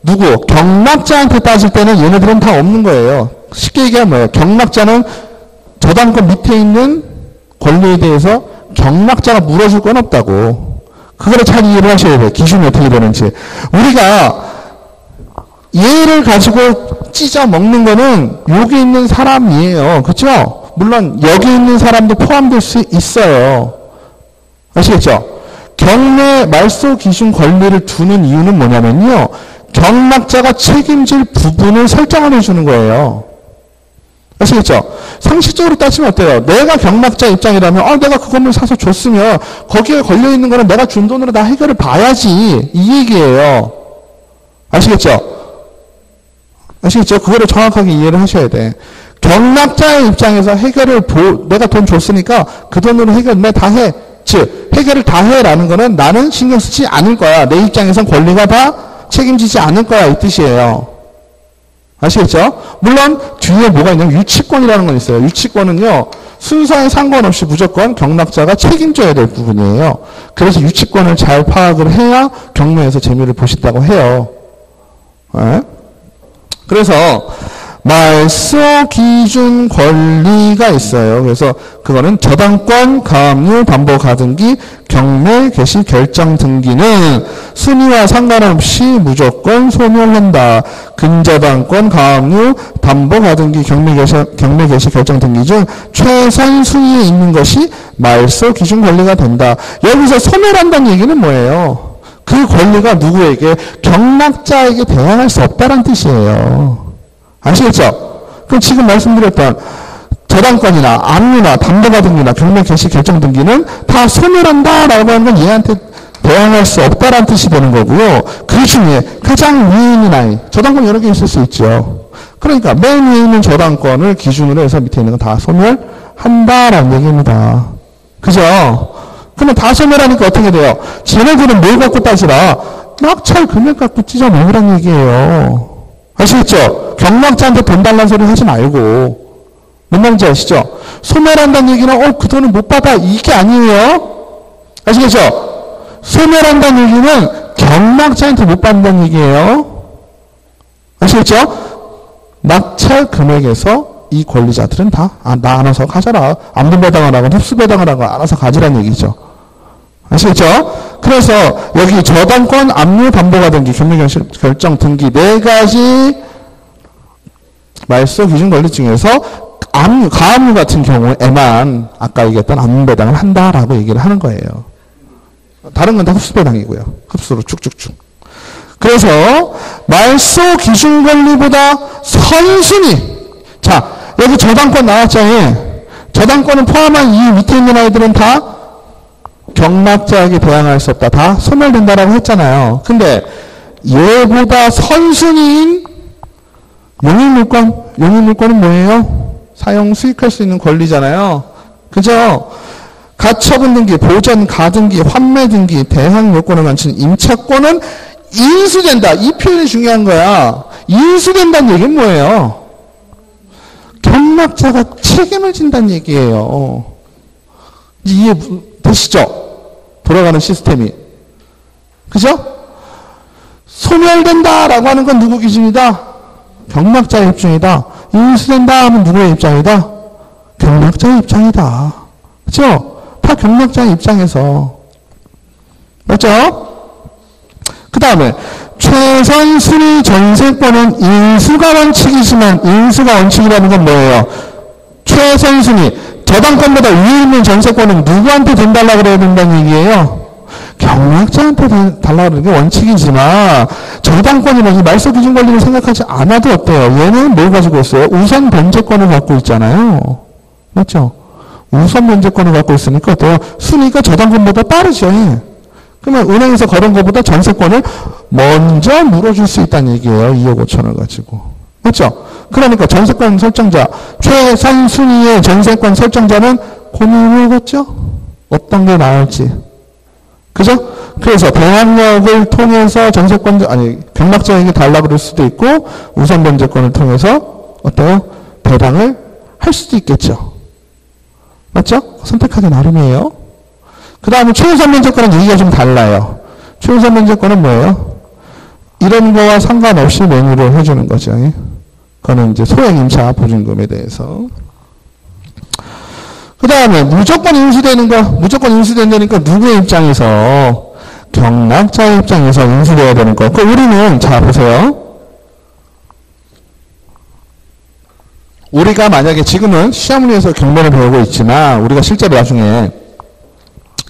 누구? 경락자한테 따질 때는 얘네들은 다 없는 거예요. 쉽게 얘기하면 뭐예요? 경락자는 저당권 밑에 있는 권리에 대해서 경락자가 물어줄 건 없다고. 그거를 잘 이해를 하셔야 돼요. 기준이 어떻게 되는지. 우리가 얘를 가지고 찢어 먹는 거는 여기 있는 사람이에요. 그렇죠? 물론 여기 있는 사람도 포함될 수 있어요. 아시겠죠? 경매 말소 기준 권리를 두는 이유는 뭐냐면요. 경락자가 책임질 부분을 설정을 해주는 거예요. 아시겠죠? 상식적으로 따지면 어때요? 내가 경락자 입장이라면 내가 그 건물 사서 줬으면 거기에 걸려있는 거는 내가 준 돈으로 다 해결을 봐야지. 이 얘기예요. 아시겠죠? 아시겠죠? 그거를 정확하게 이해를 하셔야 돼. 경락자의 입장에서 해결을 내가 돈 줬으니까 그 돈으로 해결 다 해. 즉 해결을 다 해라는 거는 나는 신경 쓰지 않을 거야. 내 입장에선 권리가 다 책임지지 않을 거야. 이 뜻이에요. 아시겠죠? 물론 뒤에 뭐가 있냐면 유치권이라는 건 있어요. 유치권은요. 순서에 상관없이 무조건 경락자가 책임져야 될 부분이에요. 그래서 유치권을 잘 파악을 해야 경매에서 재미를 보신다고 해요. 네? 그래서 말소 기준 권리가 있어요. 그래서 그거는 저당권, 가압류, 담보 가등기, 경매, 개시, 결정 등기는 순위와 상관없이 무조건 소멸한다. 근저당권, 가압류, 담보 가등기, 경매, 개시, 결정 등기 중 최선 순위에 있는 것이 말소 기준 권리가 된다. 여기서 소멸한다는 얘기는 뭐예요? 그 권리가 누구에게? 경락자에게 대항할 수 없다는 뜻이에요. 아시겠죠? 그럼 지금 말씀드렸던 저당권이나 압류나 담보가등기나 경매 개시 결정 등기는 다 소멸한다라고 하는 건 얘한테 대항할 수 없다라는 뜻이 되는 거고요. 그 중에 가장 위에 있는 아이, 저당권 여러 개 있을 수 있죠. 그러니까 맨 위에 있는 저당권을 기준으로 해서 밑에 있는 건 다 소멸한다라는 얘기입니다. 그죠? 그러면 다 소멸하니까 어떻게 돼요? 쟤네들은 뭘 갖고 따지라? 낙찰 금액 갖고 찢어 먹으란 얘기예요. 아시겠죠? 경락자한테 돈 달라는 소리 하지 말고. 뭔 말인지 아시죠? 소멸한다는 얘기는 그 돈을 못 받아. 이게 아니에요. 아시겠죠? 소멸한다는 얘기는 경락자한테 못 받는다는 얘기예요. 아시겠죠? 낙찰 금액에서 이 권리자들은 다 나 알아서 가져라. 안분배당을 하고 흡수배당을 하고 알아서 가지라는 얘기죠. 아시겠죠? 그래서 여기 저당권, 압류, 담보가 등기, 경매 결정 등기 네 가지 말소 기준 권리 중에서 압류, 가압류 같은 경우에만 아까 얘기했던 안분배당을 한다라고 얘기를 하는 거예요. 다른 건 다 흡수배당이고요. 흡수로 쭉쭉쭉. 그래서 말소 기준 권리보다 선순위. 자, 여기 저당권 나왔잖아요. 저당권을 포함한 이 밑에 있는 아이들은 다 경락자에게 대항할 수 없다. 다 소멸된다라고 했잖아요. 근데 얘보다 선순위인 용익물권은 뭐예요? 사용, 수익할 수 있는 권리잖아요. 그죠? 가처분 등기, 보전, 가등기, 환매 등기, 대항 요건을 갖춘 임차권은 인수된다. 이 표현이 중요한 거야. 인수된다는 얘기는 뭐예요? 경락자가 책임을 진다는 얘기예요. 이해 되시죠? 돌아가는 시스템이. 그죠? 소멸된다라고 하는 건 누구 기준이다? 경락자의 입장이다. 인수된다 하면 누구의 입장이다? 경락자의 입장이다. 그죠? 다 경락자의 입장에서. 맞죠? 그 다음에 최선 순위 전세권은 인수가 원칙이지만 인수가 원칙이라는 건 뭐예요? 최선 순위 저당권보다 위에 있는 전세권은 누구한테 돈 달라고 그래야 된다는 얘기예요? 경락자한테 달라고 그러는 게 원칙이지만 저당권이나 이 말소 기준 권리를 생각하지 않아도 어때요? 얘는 뭘 가지고 있어요? 우선 변제권을 갖고 있잖아요. 맞죠? 우선 변제권을 갖고 있으니까 어때요? 순위가 저당권보다 빠르죠. 그러면 은행에서 걸은 것보다 전세권을 먼저 물어줄 수 있다는 얘기예요. 2억 5천을 가지고. 맞죠? 그러니까 전세권 설정자, 최선 순위의 전세권 설정자는 고민을 해봤죠? 어떤 게 나을지. 그죠? 그래서 대항력을 통해서 경락자에게 달라고 그럴 수도 있고, 우선 변제권을 통해서 어때요? 배당을 할 수도 있겠죠. 맞죠? 선택하기 나름이에요. 그 다음에 최우선 변제권은 얘기가 좀 달라요. 최우선 변제권은 뭐예요? 이런 거와 상관없이 메뉴를 해주는 거죠. 그거는 이제 소액 임차 보증금에 대해서. 그 다음에 무조건 인수된다니까 누구의 입장에서? 경락자의 입장에서 인수돼야 되는 거. 우리는, 자, 보세요. 우리가 만약에 지금은 시험을 위해서 경매를 배우고 있지만, 우리가 실제로 나중에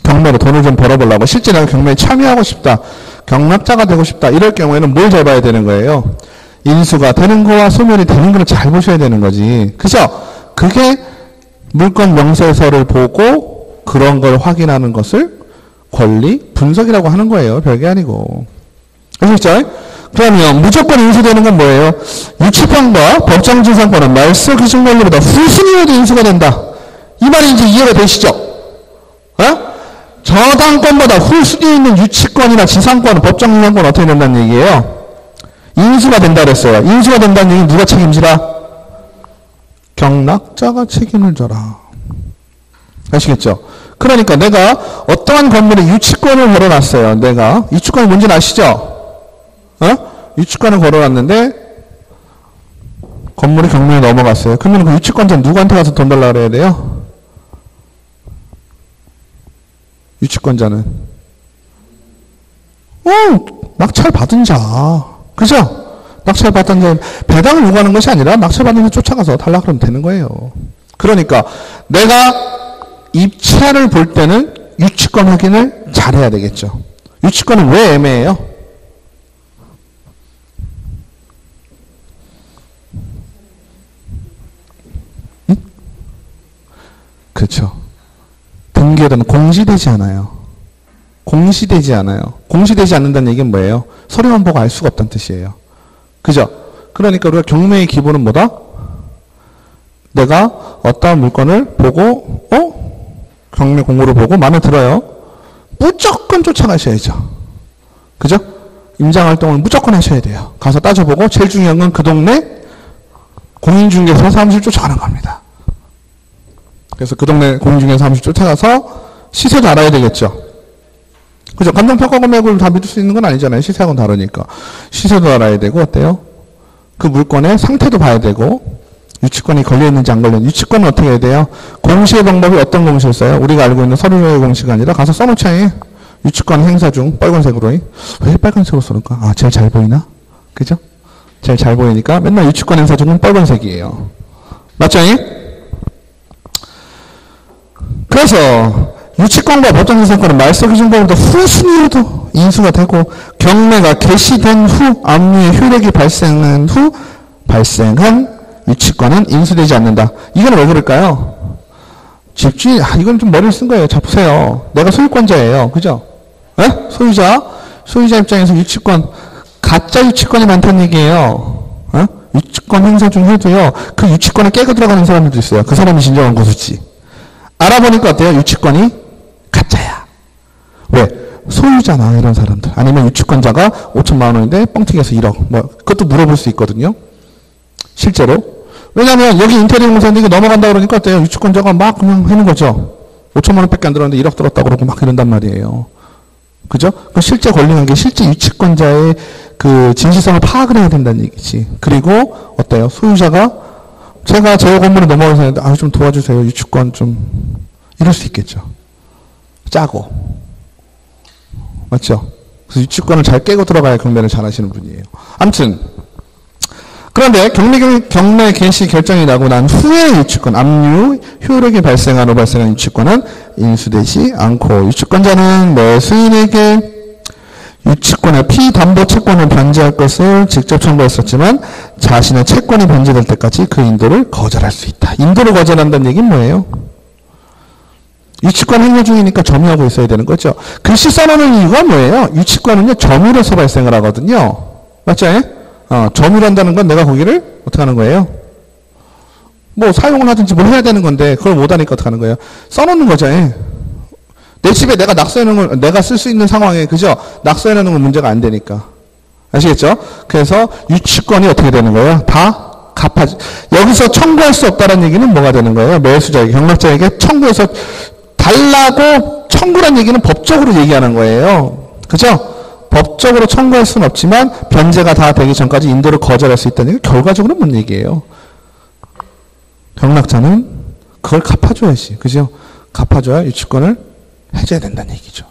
경매로 돈을 좀 벌어보려고, 실제 내가 경매에 참여하고 싶다, 경락자가 되고 싶다, 이럴 경우에는 뭘 잘 봐야 되는 거예요? 인수가 되는 거와 소멸이 되는 거를 잘 보셔야 되는 거지. 그죠? 그게 물권 명세서를 보고 그런 걸 확인하는 것을 권리 분석이라고 하는 거예요. 별게 아니고. 아시겠죠? 그러면 무조건 인수되는 건 뭐예요? 유치권과 법정지상권은 말소 기준 권리보다 후순위에도 인수가 된다. 이 말이 이제 이해가 되시죠? 저당권보다 후순위에 있는 유치권이나 지상권은 법정지상권은 어떻게 된다는 얘기예요? 인수가 된다 그랬어요. 인수가 된다는 얘기는 누가 책임지라? 경락자가 책임을 져라. 아시겠죠? 그러니까 내가 어떠한 건물에 유치권을 걸어놨어요. 내가 유치권이 뭔지 아시죠? 유치권을 걸어놨는데 건물이 경매에 넘어갔어요. 그러면 그 유치권자는 누구한테 가서 돈 달라고 그래야 돼요? 유치권자는 낙찰 받은 자. 그죠? 낙찰 받은 자, 배당을 요구하는 것이 아니라 낙찰 받은 자 쫓아가서 달라고 그러면 되는 거예요. 그러니까 내가 입찰을 볼 때는 유치권 확인을 잘해야 되겠죠. 유치권은 왜 애매해요? 응? 그렇죠. 등기에는 공시되지 않아요. 공시되지 않아요. 공시되지 않는다는 얘기는 뭐예요? 서류만 보고 알 수가 없다는 뜻이에요. 그죠? 그러니까 우리가 경매의 기본은 뭐다? 내가 어떠한 물건을 보고 경매 공고를 보고 마음에 들어요. 무조건 쫓아가셔야죠. 그죠? 임장활동을 무조건 하셔야 돼요. 가서 따져보고 제일 중요한 건 그 동네 공인중개사 사무실 쫓아가는 겁니다. 그래서 그 동네 공인중개사 사무실 쫓아가서 시세도 알아야 되겠죠. 그죠? 감정평가 금액을 다 믿을 수 있는 건 아니잖아요. 시세하고는 다르니까. 시세도 알아야 되고, 어때요? 그 물건의 상태도 봐야 되고, 유치권이 걸려있는지 안 걸려있는지. 유치권은 어떻게 해야 돼요? 공시의 방법이 어떤 공시를 써요? 우리가 알고 있는 서류의 공시가 아니라 가서 써놓자니. 유치권 행사 중 빨간색으로. 왜 빨간색으로 써놓을까? 제일 잘 보이나? 그죠? 제일 잘 보이니까 맨날 유치권 행사 중은 빨간색이에요. 맞죠? 그래서 유치권과 법정지상권은 말소 기준법보다 후순위로도 인수가 되고 경매가 개시된 후 압류의 효력이 발생한 후 발생한 유치권은 인수되지 않는다. 이건 왜 그럴까요? 집주인, 이건 좀 머리를 쓴 거예요. 자, 보세요. 내가 소유권자예요. 그죠? 소유자 입장에서 유치권, 가짜 유치권이 많다는 얘기예요. 유치권 행사 중 해도요, 그 유치권에 깨고 들어가는 사람들도 있어요. 그 사람이 진정한 고수지. 알아보니까 어때요? 유치권이 가짜야. 왜? 소유자나 이런 사람들. 아니면 유치권자가 5천만 원인데 뻥튀기해서 1억. 뭐 그것도 물어볼 수 있거든요. 실제로. 왜냐면 여기 인테리어 공사인데 이거 넘어간다 그러니까 어때요? 유치권자가 막 그냥 하는 거죠. 5천만 원밖에 안 들었는데 1억 들었다 그러고 막 이런단 말이에요. 그죠? 그 실제 권리관계, 실제 유치권자의 그 진실성을 파악을 해야 된다는 얘기지. 그리고 어때요? 소유자가 제가 제 건물에 넘어가서 했는데 아, 좀 도와주세요. 유치권 좀 이럴 수 있겠죠. 짜고. 맞죠? 그래서 유치권을 잘 깨고 들어가야 경매를 잘 하시는 분이에요. 아무튼 그런데 경매 개시 결정이 나고 난 후에 유치권, 압류, 효력이 발생한 후 발생한 유치권은 인수되지 않고 유치권자는 매수인에게 유치권의 피담보 채권을 변제할 것을 직접 청구했었지만 자신의 채권이 변제될 때까지 그 인도를 거절할 수 있다. 인도를 거절한다는 얘기는 뭐예요? 유치권 행위 중이니까 점유하고 있어야 되는 거죠. 글씨 써놓는 이유가 뭐예요? 유치권은요, 점유로서 발생을 하거든요. 맞죠? 점유한다는 건 내가 거기를 어떻게 하는 거예요? 뭐 사용을 하든지 뭘 해야 되는 건데 그걸 못하니까 어떻게 하는 거예요? 써놓는 거죠. 내 집에 내가 낙서해놓은 걸 내가 쓸 수 있는 상황에 그죠? 낙서해놓는 건 문제가 안 되니까. 아시겠죠? 그래서 유치권이 어떻게 되는 거예요? 다 갚아지. 여기서 청구할 수 없다는 얘기는 뭐가 되는 거예요? 매수자에게, 경락자에게 청구해서 달라고 청구란 얘기는 법적으로 얘기하는 거예요. 그죠? 법적으로 청구할 수는 없지만 변제가 다 되기 전까지 인도를 거절할 수 있다는 게 결과적으로 뭔 얘기예요? 경락자는 그걸 갚아줘야지. 그죠? 갚아줘야 유치권을 해줘야 된다는 얘기죠.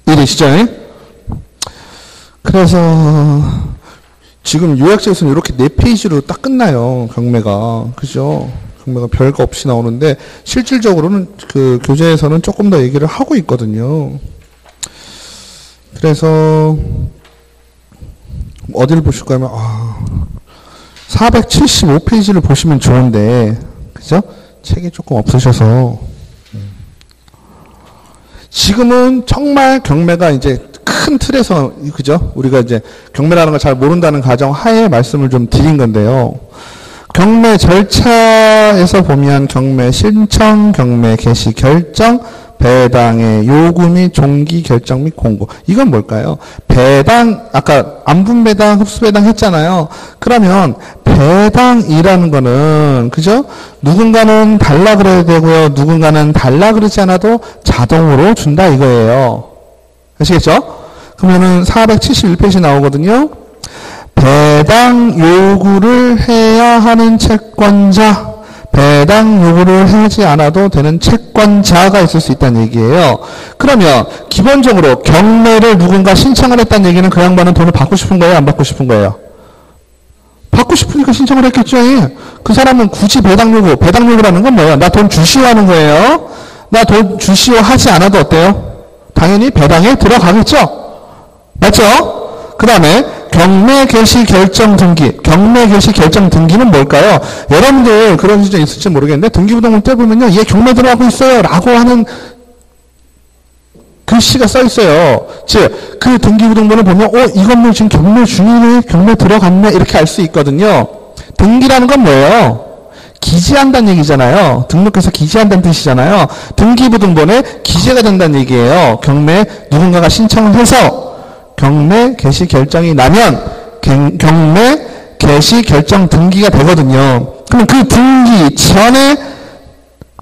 이해되시죠? 그래서 지금 요약서에서는 이렇게 4페이지로 딱 끝나요. 경매가. 그죠? 경매가 별거 없이 나오는데 실질적으로는 그 교재에서는 조금 더 얘기를 하고 있거든요. 그래서 어디를 보실까 하면 475페이지를 보시면 좋은데 그죠? 책이 조금 없으셔서 지금은 정말 경매가 이제 큰 틀에서 그죠? 우리가 이제 경매라는 걸 잘 모른다는 가정 하에 말씀을 좀 드린 건데요. 경매 절차에서 보면 경매 신청, 경매 개시 결정, 배당의 요구 및 종기 결정 및 공고. 이건 뭘까요? 배당, 아까 안분배당, 흡수배당 했잖아요. 그러면 배당이라는 거는, 그죠? 누군가는 달라 그래야 되고요. 누군가는 달라 그러지 않아도 자동으로 준다 이거예요. 아시겠죠? 그러면은 471페이지 나오거든요. 배당 요구를 해야 하는 채권자, 배당 요구를 하지 않아도 되는 채권자가 있을 수 있다는 얘기예요. 그러면 기본적으로 경매를 누군가 신청을 했다는 얘기는 그 양반은 돈을 받고 싶은 거예요? 안 받고 싶은 거예요? 받고 싶으니까 신청을 했겠죠. 그 사람은 굳이 배당 요구라는 건 뭐예요? 나 돈 주시오 하는 거예요. 나 돈 주시오 하지 않아도 어때요? 당연히 배당에 들어가겠죠. 맞죠? 그 다음에 경매 개시 결정 등기. 경매 개시 결정 등기는 뭘까요? 여러분들 그런 시절 있을지 모르겠는데 등기부등본 떼보면요. 얘 경매 들어가고 있어요. 라고 하는 글씨가 써 있어요. 즉, 그 등기부등본을 보면 이 건물 지금 경매 중이네. 경매 들어갔네. 이렇게 알 수 있거든요. 등기라는 건 뭐예요? 기재한다는 얘기잖아요. 등록해서 기재한다는 뜻이잖아요. 등기부등본에 기재가 된다는 얘기예요. 경매 누군가가 신청을 해서 경매 개시 결정이 나면 경매 개시 결정 등기가 되거든요. 그럼 그 등기 전에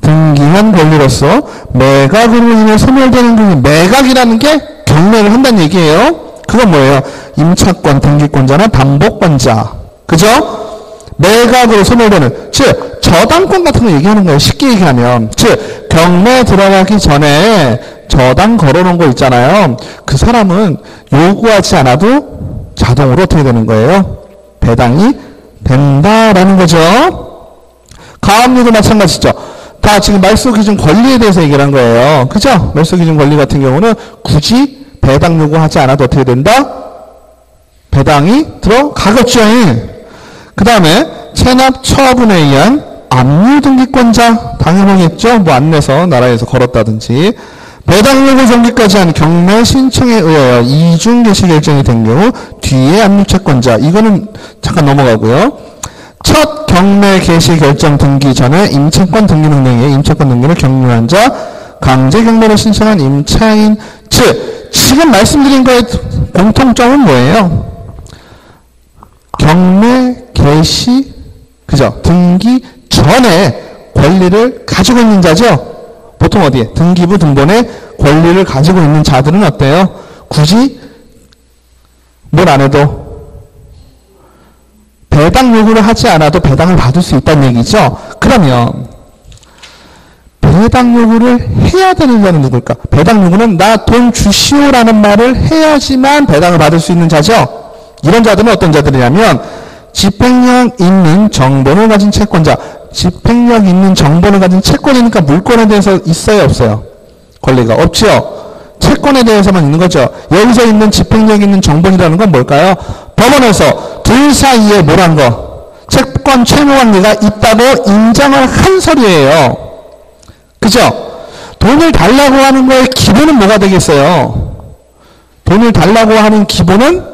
등기한 권리로서 매각으로 인해 소멸되는 권리, 매각이라는 게 경매를 한다는 얘기예요. 그건 뭐예요? 임차권, 등기권자나 담보권자. 그죠? 매각으로 소멸되는, 즉 저당권 같은 거 얘기하는 거예요. 쉽게 얘기하면. 즉 경매 들어가기 전에 저당 걸어놓은 거 있잖아요. 그 사람은 요구하지 않아도 자동으로 어떻게 되는 거예요? 배당이 된다라는 거죠. 가압류도 마찬가지죠. 다 지금 말소기준 권리에 대해서 얘기를 한 거예요. 그죠? 말소기준 권리 같은 경우는 굳이 배당 요구하지 않아도 어떻게 된다? 배당이 들어가겠죠. 그 다음에 체납 처분에 의한 압류등기권자 당연하겠죠. 뭐 안 내서 나라에서 걸었다든지. 배당 요구 정기까지 한 경매 신청에 의하여 이중 개시 결정이 된 경우 뒤에 압류 채권자, 이거는 잠깐 넘어가고요. 첫 경매 개시 결정 등기 전에 임차권 등기 명령에 임차권 등기를 경유한 자, 강제 경매를 신청한 임차인 측. 지금 말씀드린 거의 공통점은 뭐예요? 경매 개시, 그죠? 등기 전에 권리를 가지고 있는 자죠? 보통 어디에? 등기부 등본에 권리를 가지고 있는 자들은 어때요? 굳이 뭘 안 해도 배당 요구를 하지 않아도 배당을 받을 수 있다는 얘기죠. 그러면 배당 요구를 해야 되는 자는 누굴까? 배당 요구는 나 돈 주시오라는 말을 해야지만 배당을 받을 수 있는 자죠. 이런 자들은 어떤 자들이냐면 집행력 있는 정본을 가진 채권자. 집행력 있는 정본을 가진 채권이니까 물권에 대해서 있어요, 없어요? 권리가 없죠. 채권에 대해서만 있는 거죠. 여기서 있는 집행력 있는 정본이라는 건 뭘까요? 법원에서 둘 사이에 뭐란 거? 채권 채무관계가 있다고 인정을 한 서류예요. 그죠? 돈을 달라고 하는 거의 기본은 뭐가 되겠어요? 돈을 달라고 하는 기본은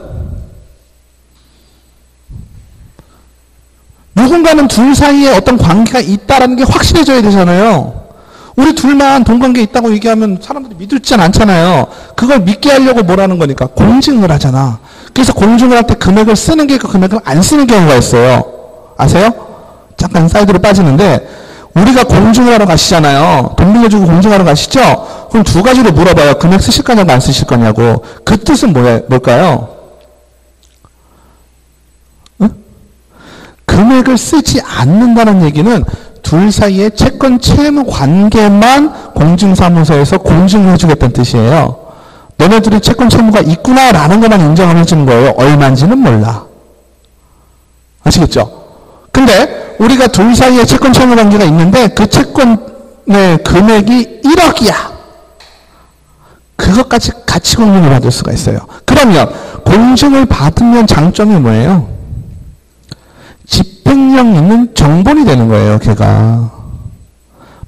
누군가는 둘 사이에 어떤 관계가 있다라는 게 확실해져야 되잖아요. 우리 둘만 돈 관계 있다고 얘기하면 사람들이 믿지 않잖아요. 그걸 믿게 하려고 뭐라는 거니까 공증을 하잖아. 그래서 공증을 할 때 금액을 쓰는 게 있고 금액을 안 쓰는 경우가 있어요. 아세요? 잠깐 사이드로 빠지는데 우리가 공증을 하러 가시잖아요. 돈 빌려주고 공증하러 가시죠? 그럼 두 가지로 물어봐요. 금액 쓰실 거냐고 안 쓰실 거냐고. 그 뜻은 뭘까요? 금액을 쓰지 않는다는 얘기는 둘 사이의 채권 채무 관계만 공증사무소에서 공증을 해주겠다는 뜻이에요. 너네들이 채권 채무가 있구나라는 것만 인정을 해주는 거예요. 얼마인지는 몰라. 아시겠죠? 근데 우리가 둘 사이에 채권 채무 관계가 있는데 그 채권의 금액이 1억이야. 그것까지 같이 공증을 받을 수가 있어요. 그러면 공증을 받으면 장점이 뭐예요? 집행력 있는 정본이 되는 거예요, 걔가.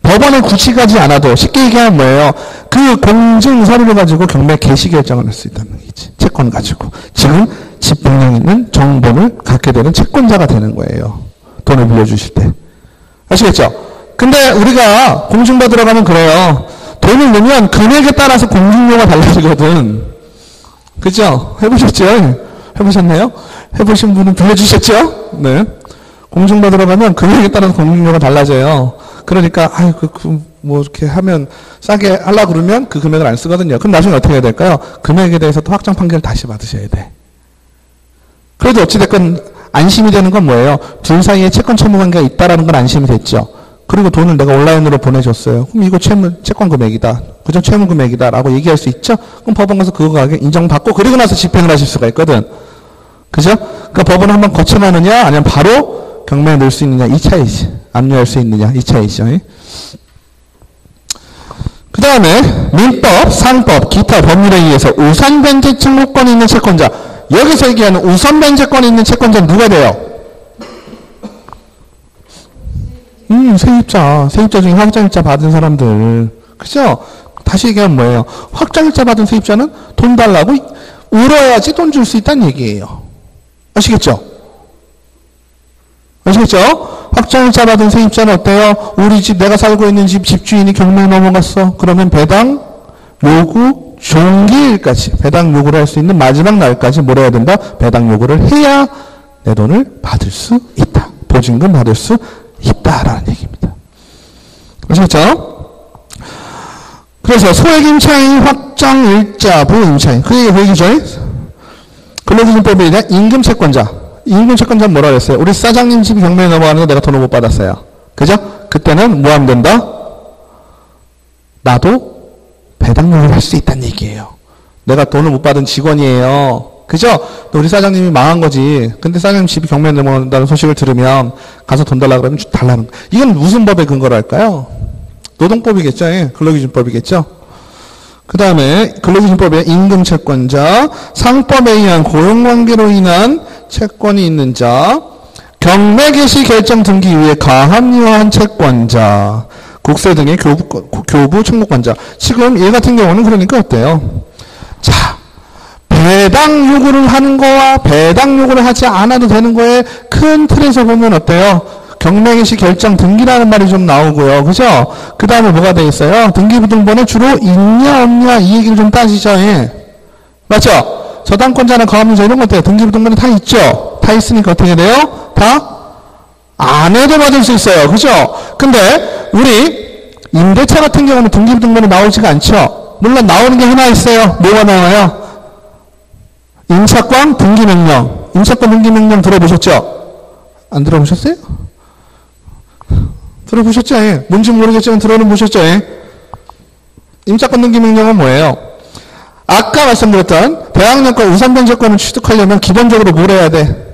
법원에 굳이 가지 않아도 쉽게 얘기하면 뭐예요? 그 공증 서류를 가지고 경매 개시 결정을 할 수 있다는 얘기지. 채권 가지고. 지금 집행력 있는 정본을 갖게 되는 채권자가 되는 거예요. 돈을 빌려주실 때. 아시겠죠? 근데 우리가 공증받으러 가면 그래요. 돈을 넣으면 금액에 따라서 공증료가 달라지거든. 그죠? 해보셨죠? 해보셨나요? 해보신 분은 빌려주셨죠? 네. 공증받으러 가면 금액에 따라서 공증료가 달라져요. 그러니까, 뭐, 이렇게 하면, 싸게 하려고 그러면 그 금액을 안 쓰거든요. 그럼 나중에 어떻게 해야 될까요? 금액에 대해서 또 확정 판결을 다시 받으셔야 돼. 그래도 어찌됐건 안심이 되는 건 뭐예요? 둘 사이에 채권 채무 관계가 있다라는 건 안심이 됐죠. 그리고 돈을 내가 온라인으로 보내줬어요. 그럼 이거 채권 금액이다. 그죠? 채무 금액이다. 라고 얘기할 수 있죠? 그럼 법원 가서 그거 가격 인정받고 그리고 나서 집행을 하실 수가 있거든. 그죠? 그러니까 법원을 한번 거쳐가느냐, 아니면 바로 경매에 넣을 수 있느냐, 이 차이지. 압류할 수 있느냐, 이 차이죠. 그 다음에 민법, 상법, 기타 법률에 의해서 우선 변제 청구권이 있는 채권자. 여기서 얘기하는 우선 변제권이 있는 채권자는 누가 돼요? 세입자 중에 확정일자 받은 사람들. 그죠? 다시 얘기하면 뭐예요? 확정일자 받은 세입자는 돈 달라고 울어야지 돈 줄 수 있다는 얘기예요. 아시겠죠? 아시겠죠? 확정일자 받은 세입자는 어때요? 우리 집, 내가 살고 있는 집 집주인이 경매에 넘어갔어. 그러면 배당 요구 종기일까지, 배당 요구를 할 수 있는 마지막 날까지 뭘 해야 된다? 배당 요구를 해야 내 돈을 받을 수 있다. 보증금 받을 수 있다라는 얘기입니다. 아시겠죠? 그래서 소액 임차인, 확정일자부 임차인. 그 얘기죠? 근로기준법에 의한 임금 채권자. 임금 채권자는 뭐라 그랬어요? 우리 사장님 집이 경매에 넘어가는데 내가 돈을 못 받았어요. 그죠? 그때는 뭐 하면 된다? 나도 배당료를 할 수 있다는 얘기예요. 내가 돈을 못 받은 직원이에요. 그죠? 우리 사장님이 망한 거지. 근데 사장님 집이 경매에 넘어간다는 소식을 들으면 가서 돈 달라고 그러면 달라는 거. 이건 무슨 법에 근거로 할까요? 노동법이겠죠? 예. 근로기준법이겠죠? 그 다음에 근로기준법에 임금 채권자, 상법에 의한 고용관계로 인한 채권이 있는 자, 경매 개시 결정 등기 이후에 가압류한 채권자, 국세 등의 교부 청구권자. 지금 얘 같은 경우는 그러니까 어때요? 자, 배당 요구를 하는 거와 배당 요구를 하지 않아도 되는 거에 큰 틀에서 보면 어때요? 경매개시 결정 등기라는 말이 좀 나오고요. 그죠? 그 다음에 뭐가 돼 있어요? 등기부등본에 주로 있냐 없냐 이 얘기를 좀 따지죠. 예. 맞죠? 저당권자나 가압류자 이런 것들 등기부등본에 다 있죠? 다 있으니까 어떻게 돼요? 다 안 해도 받을 수 있어요. 그죠? 근데 우리 임대차 같은 경우는 등기부등본에 나오지가 않죠? 물론 나오는 게 하나 있어요. 뭐가 나와요? 임차권 등기명령. 임차권 등기명령 들어보셨죠? 안 들어보셨어요? 들어보셨죠? 예. 뭔지 모르겠지만 들어는 보셨죠? 예. 임차권 등기명령은 뭐예요? 아까 말씀드렸던 대항력과 우선변제권을 취득하려면 기본적으로 뭘 해야 돼?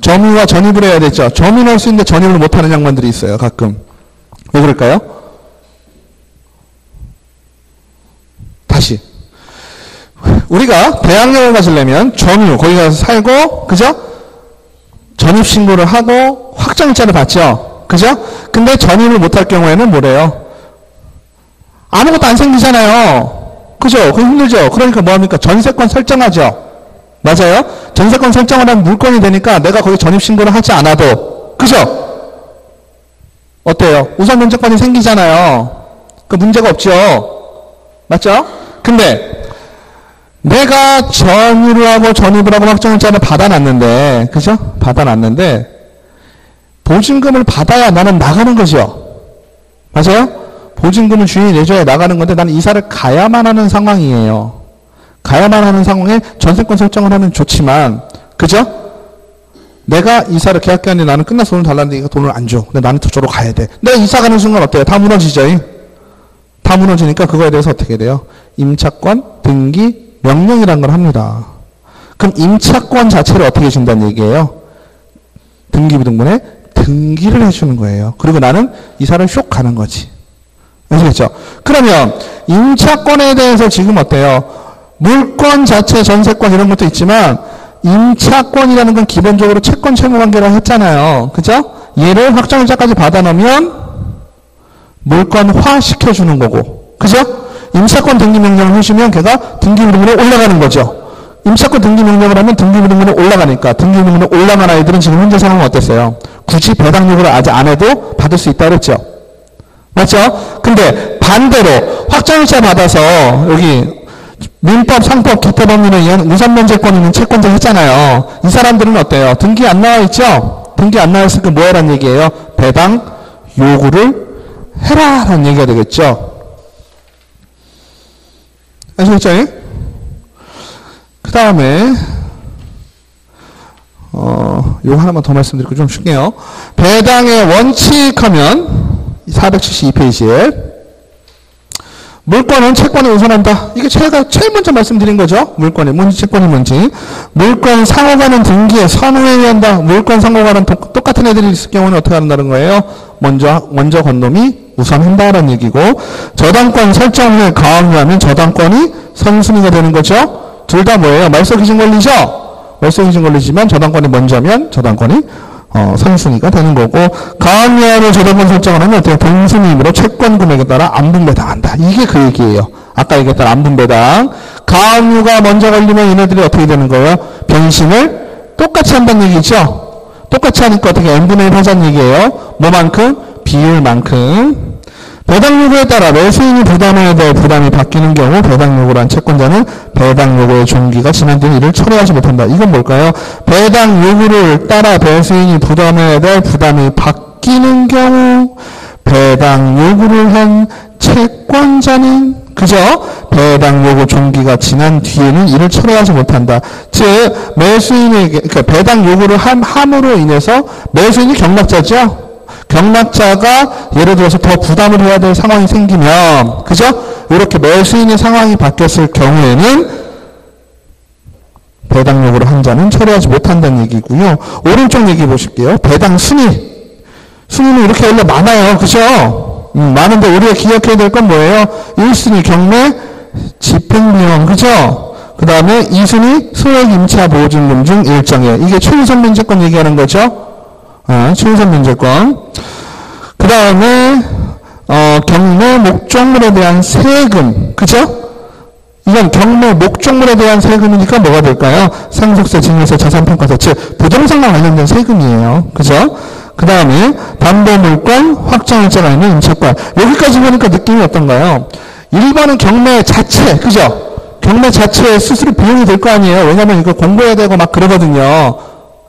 점유와 전입을 해야 되죠. 점유는 할 수 있는데 전입을 못하는 양반들이 있어요. 가끔. 왜 그럴까요? 다시. 우리가 대항력을 가지려면 점유, 거기 가서 살고, 그죠? 전입신고를 하고 확정일자를 받죠. 그죠? 근데 전입을 못할 경우에는 뭐래요? 아무것도 안 생기잖아요. 그죠? 그게 힘들죠? 그러니까 뭐합니까? 전세권 설정하죠. 맞아요? 전세권 설정을 하면 물권이 되니까 내가 거기 전입신고를 하지 않아도. 그죠? 어때요? 우선면제권이 생기잖아요. 그 문제가 없죠? 맞죠? 근데 내가 전유를 하고 전입을 하고 확정일자를 받아놨는데, 그죠? 받아놨는데, 보증금을 받아야 나는 나가는 거죠. 맞아요? 보증금을 주인이 내줘야 나가는 건데, 나는 이사를 가야만 하는 상황이에요. 가야만 하는 상황에 전세권 설정을 하면 좋지만, 그죠? 내가 이사를 계약기간에 나는 끝나서 돈을 달라는데 이거 돈을 안 줘. 근데 나는 저쪽으로 가야 돼. 내가 이사 가는 순간 어때요? 다 무너지죠? 다 무너지니까 그거에 대해서 어떻게 돼요? 임차권 등기 명령이라는 걸 합니다. 그럼 임차권 자체를 어떻게 준다는 얘기예요? 등기부등본에 등기를 해주는 거예요. 그리고 나는 이사를 슉 가는 거지. 아시겠죠? 그러면 임차권에 대해서 지금 어때요? 물권 자체, 전세권 이런 것도 있지만 임차권이라는 건 기본적으로 채권 채무 관계라고 했잖아요. 그죠? 얘를 확정일자까지 받아놓으면 물권화 시켜주는 거고. 그죠? 임차권 등기명령을 해주면 걔가 등기부등본에 올라가는 거죠. 임차권 등기명령을 하면 등기부등본에 올라가니까 등기부등본에 올라간 아이들은 지금 현재 상황은 어땠어요? 굳이 배당 요구를 아직 안 해도 받을 수 있다 그랬죠? 맞죠? 근데 반대로 확정일자 받아서 여기 민법, 상법, 기타법률에 의한 우선면제권 있는 채권자 했잖아요. 이 사람들은 어때요? 등기 안 나와 있죠? 등기 안 나와 있으니까 뭐 해라는 얘기예요? 배당 요구를 해라 라는 얘기가 되겠죠? 아시겠죠? 그 다음에 요거 하나만 더 말씀드리고 좀 쉴게요. 배당의 원칙하면 472페이지에 물권은 채권에 우선한다. 이게 제가 제일 먼저 말씀드린 거죠. 물권이 뭔지 채권이 뭔지. 물권 상호간은 등기에 선호에 의한다. 물권 상호간은 똑같은 애들이 있을 경우는 어떻게 한다는 거예요? 먼저 건놈이 우선한다라는 얘기고, 저당권 설정 후에 가압류하면 저당권이 선순위가 되는 거죠. 둘 다 뭐예요? 말소 기준 권리죠. 말소 기준 권리지만 저당권이 먼저면 저당권이 선순위가 되는 거고, 가압류하면 저당권 설정을 하면 어때요? 동순위임으로 채권 금액에 따라 안분배당한다. 이게 그 얘기예요. 아까 얘기했던 안분배당. 가압류가 먼저 걸리면 얘네들이 어떻게 되는 거예요? 변심을 똑같이 한다는 얘기죠. 똑같이 하니까 어떻게 n분의 1 하자는 얘기예요. 뭐만큼? 비율만큼. 배당 요구에 따라 매수인이 부담해야 될 부담이 바뀌는 경우 배당 요구를 한 채권자는 배당 요구의 종기가 지난 뒤에 이를 철회하지 못한다. 이건 뭘까요? 배당 요구를 따라 매수인이 부담해야 될 부담이 바뀌는 경우 배당 요구를 한 채권자는, 그죠? 배당 요구 종기가 지난 뒤에는 이를 철회하지 못한다. 즉 매수인에게, 그러니까 배당 요구를 함으로 인해서 매수인이 경락자죠. 경락자가 예를 들어서 더 부담을 해야 될 상황이 생기면, 그죠? 이렇게 매수인의 상황이 바뀌었을 경우에는 배당 요구를 한 자는 철회하지 못한다는 얘기고요. 오른쪽 얘기 보실게요. 배당 순위. 순위는 이렇게 원래 많아요. 그죠? 많은데 우리가 기억해야 될 건 뭐예요? 1순위 경매 집행비용. 그죠? 그 다음에 2순위 소액 임차 보증금 중 일정에. 이게 최우선 면제권 얘기하는 거죠. 최우선 면제권. 그 다음에 경매 목적물에 대한 세금, 그죠? 이건 경매 목적물에 대한 세금이니까 뭐가 될까요? 상속세, 증여세, 자산평가세, 즉 부동산과 관련된 세금이에요. 그죠? 그 다음에 담보물권, 확정일자가 있는 임차권. 여기까지 보니까 느낌이 어떤가요? 1번은 경매 자체, 그죠? 경매 자체에 스스로 비용이 될 거 아니에요. 왜냐면 이거 공고해야 되고 막 그러거든요.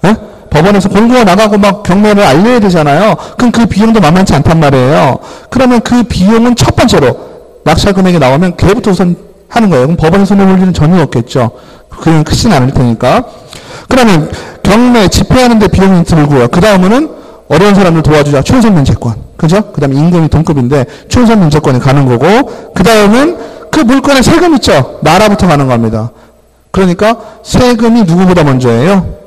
예? 법원에서 공고가 나가고 막 경매를 알려야 되잖아요. 그럼 그 비용도 만만치 않단 말이에요. 그러면 그 비용은 첫 번째로 낙찰 금액이 나오면 걔부터 우선 하는 거예요. 그럼 법원에 손해 볼 일은 전혀 없겠죠. 그건 크진 않을 테니까. 그러면 경매 집행하는데 비용이 들고요. 그 다음은 어려운 사람들 도와주자. 최우선 면제권. 그죠? 그 다음에 임금이 동급인데 최우선 면제권이 가는 거고, 그 다음은 그 물건에 세금 있죠? 나라부터 가는 겁니다. 그러니까 세금이 누구보다 먼저예요?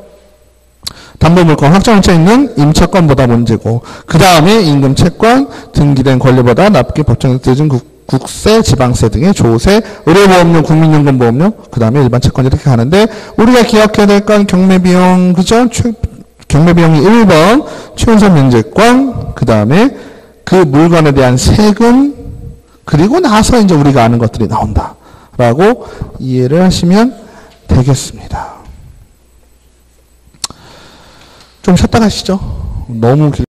담보물권 확정일자 있는 임차권보다 문제고, 그 다음에 임금 채권, 등기된 권리보다 납기 법정에서 늦은 국세, 지방세 등의 조세, 의료보험료, 국민연금보험료, 그 다음에 일반 채권 이렇게 가는데, 우리가 기억해야 될 건 경매비용, 그죠? 경매비용이 1번, 최우선 면제권, 그 다음에 그 물건에 대한 세금, 그리고 나서 이제 우리가 아는 것들이 나온다. 라고 이해를 하시면 되겠습니다. 좀 쉬었다 가시죠. 너무 길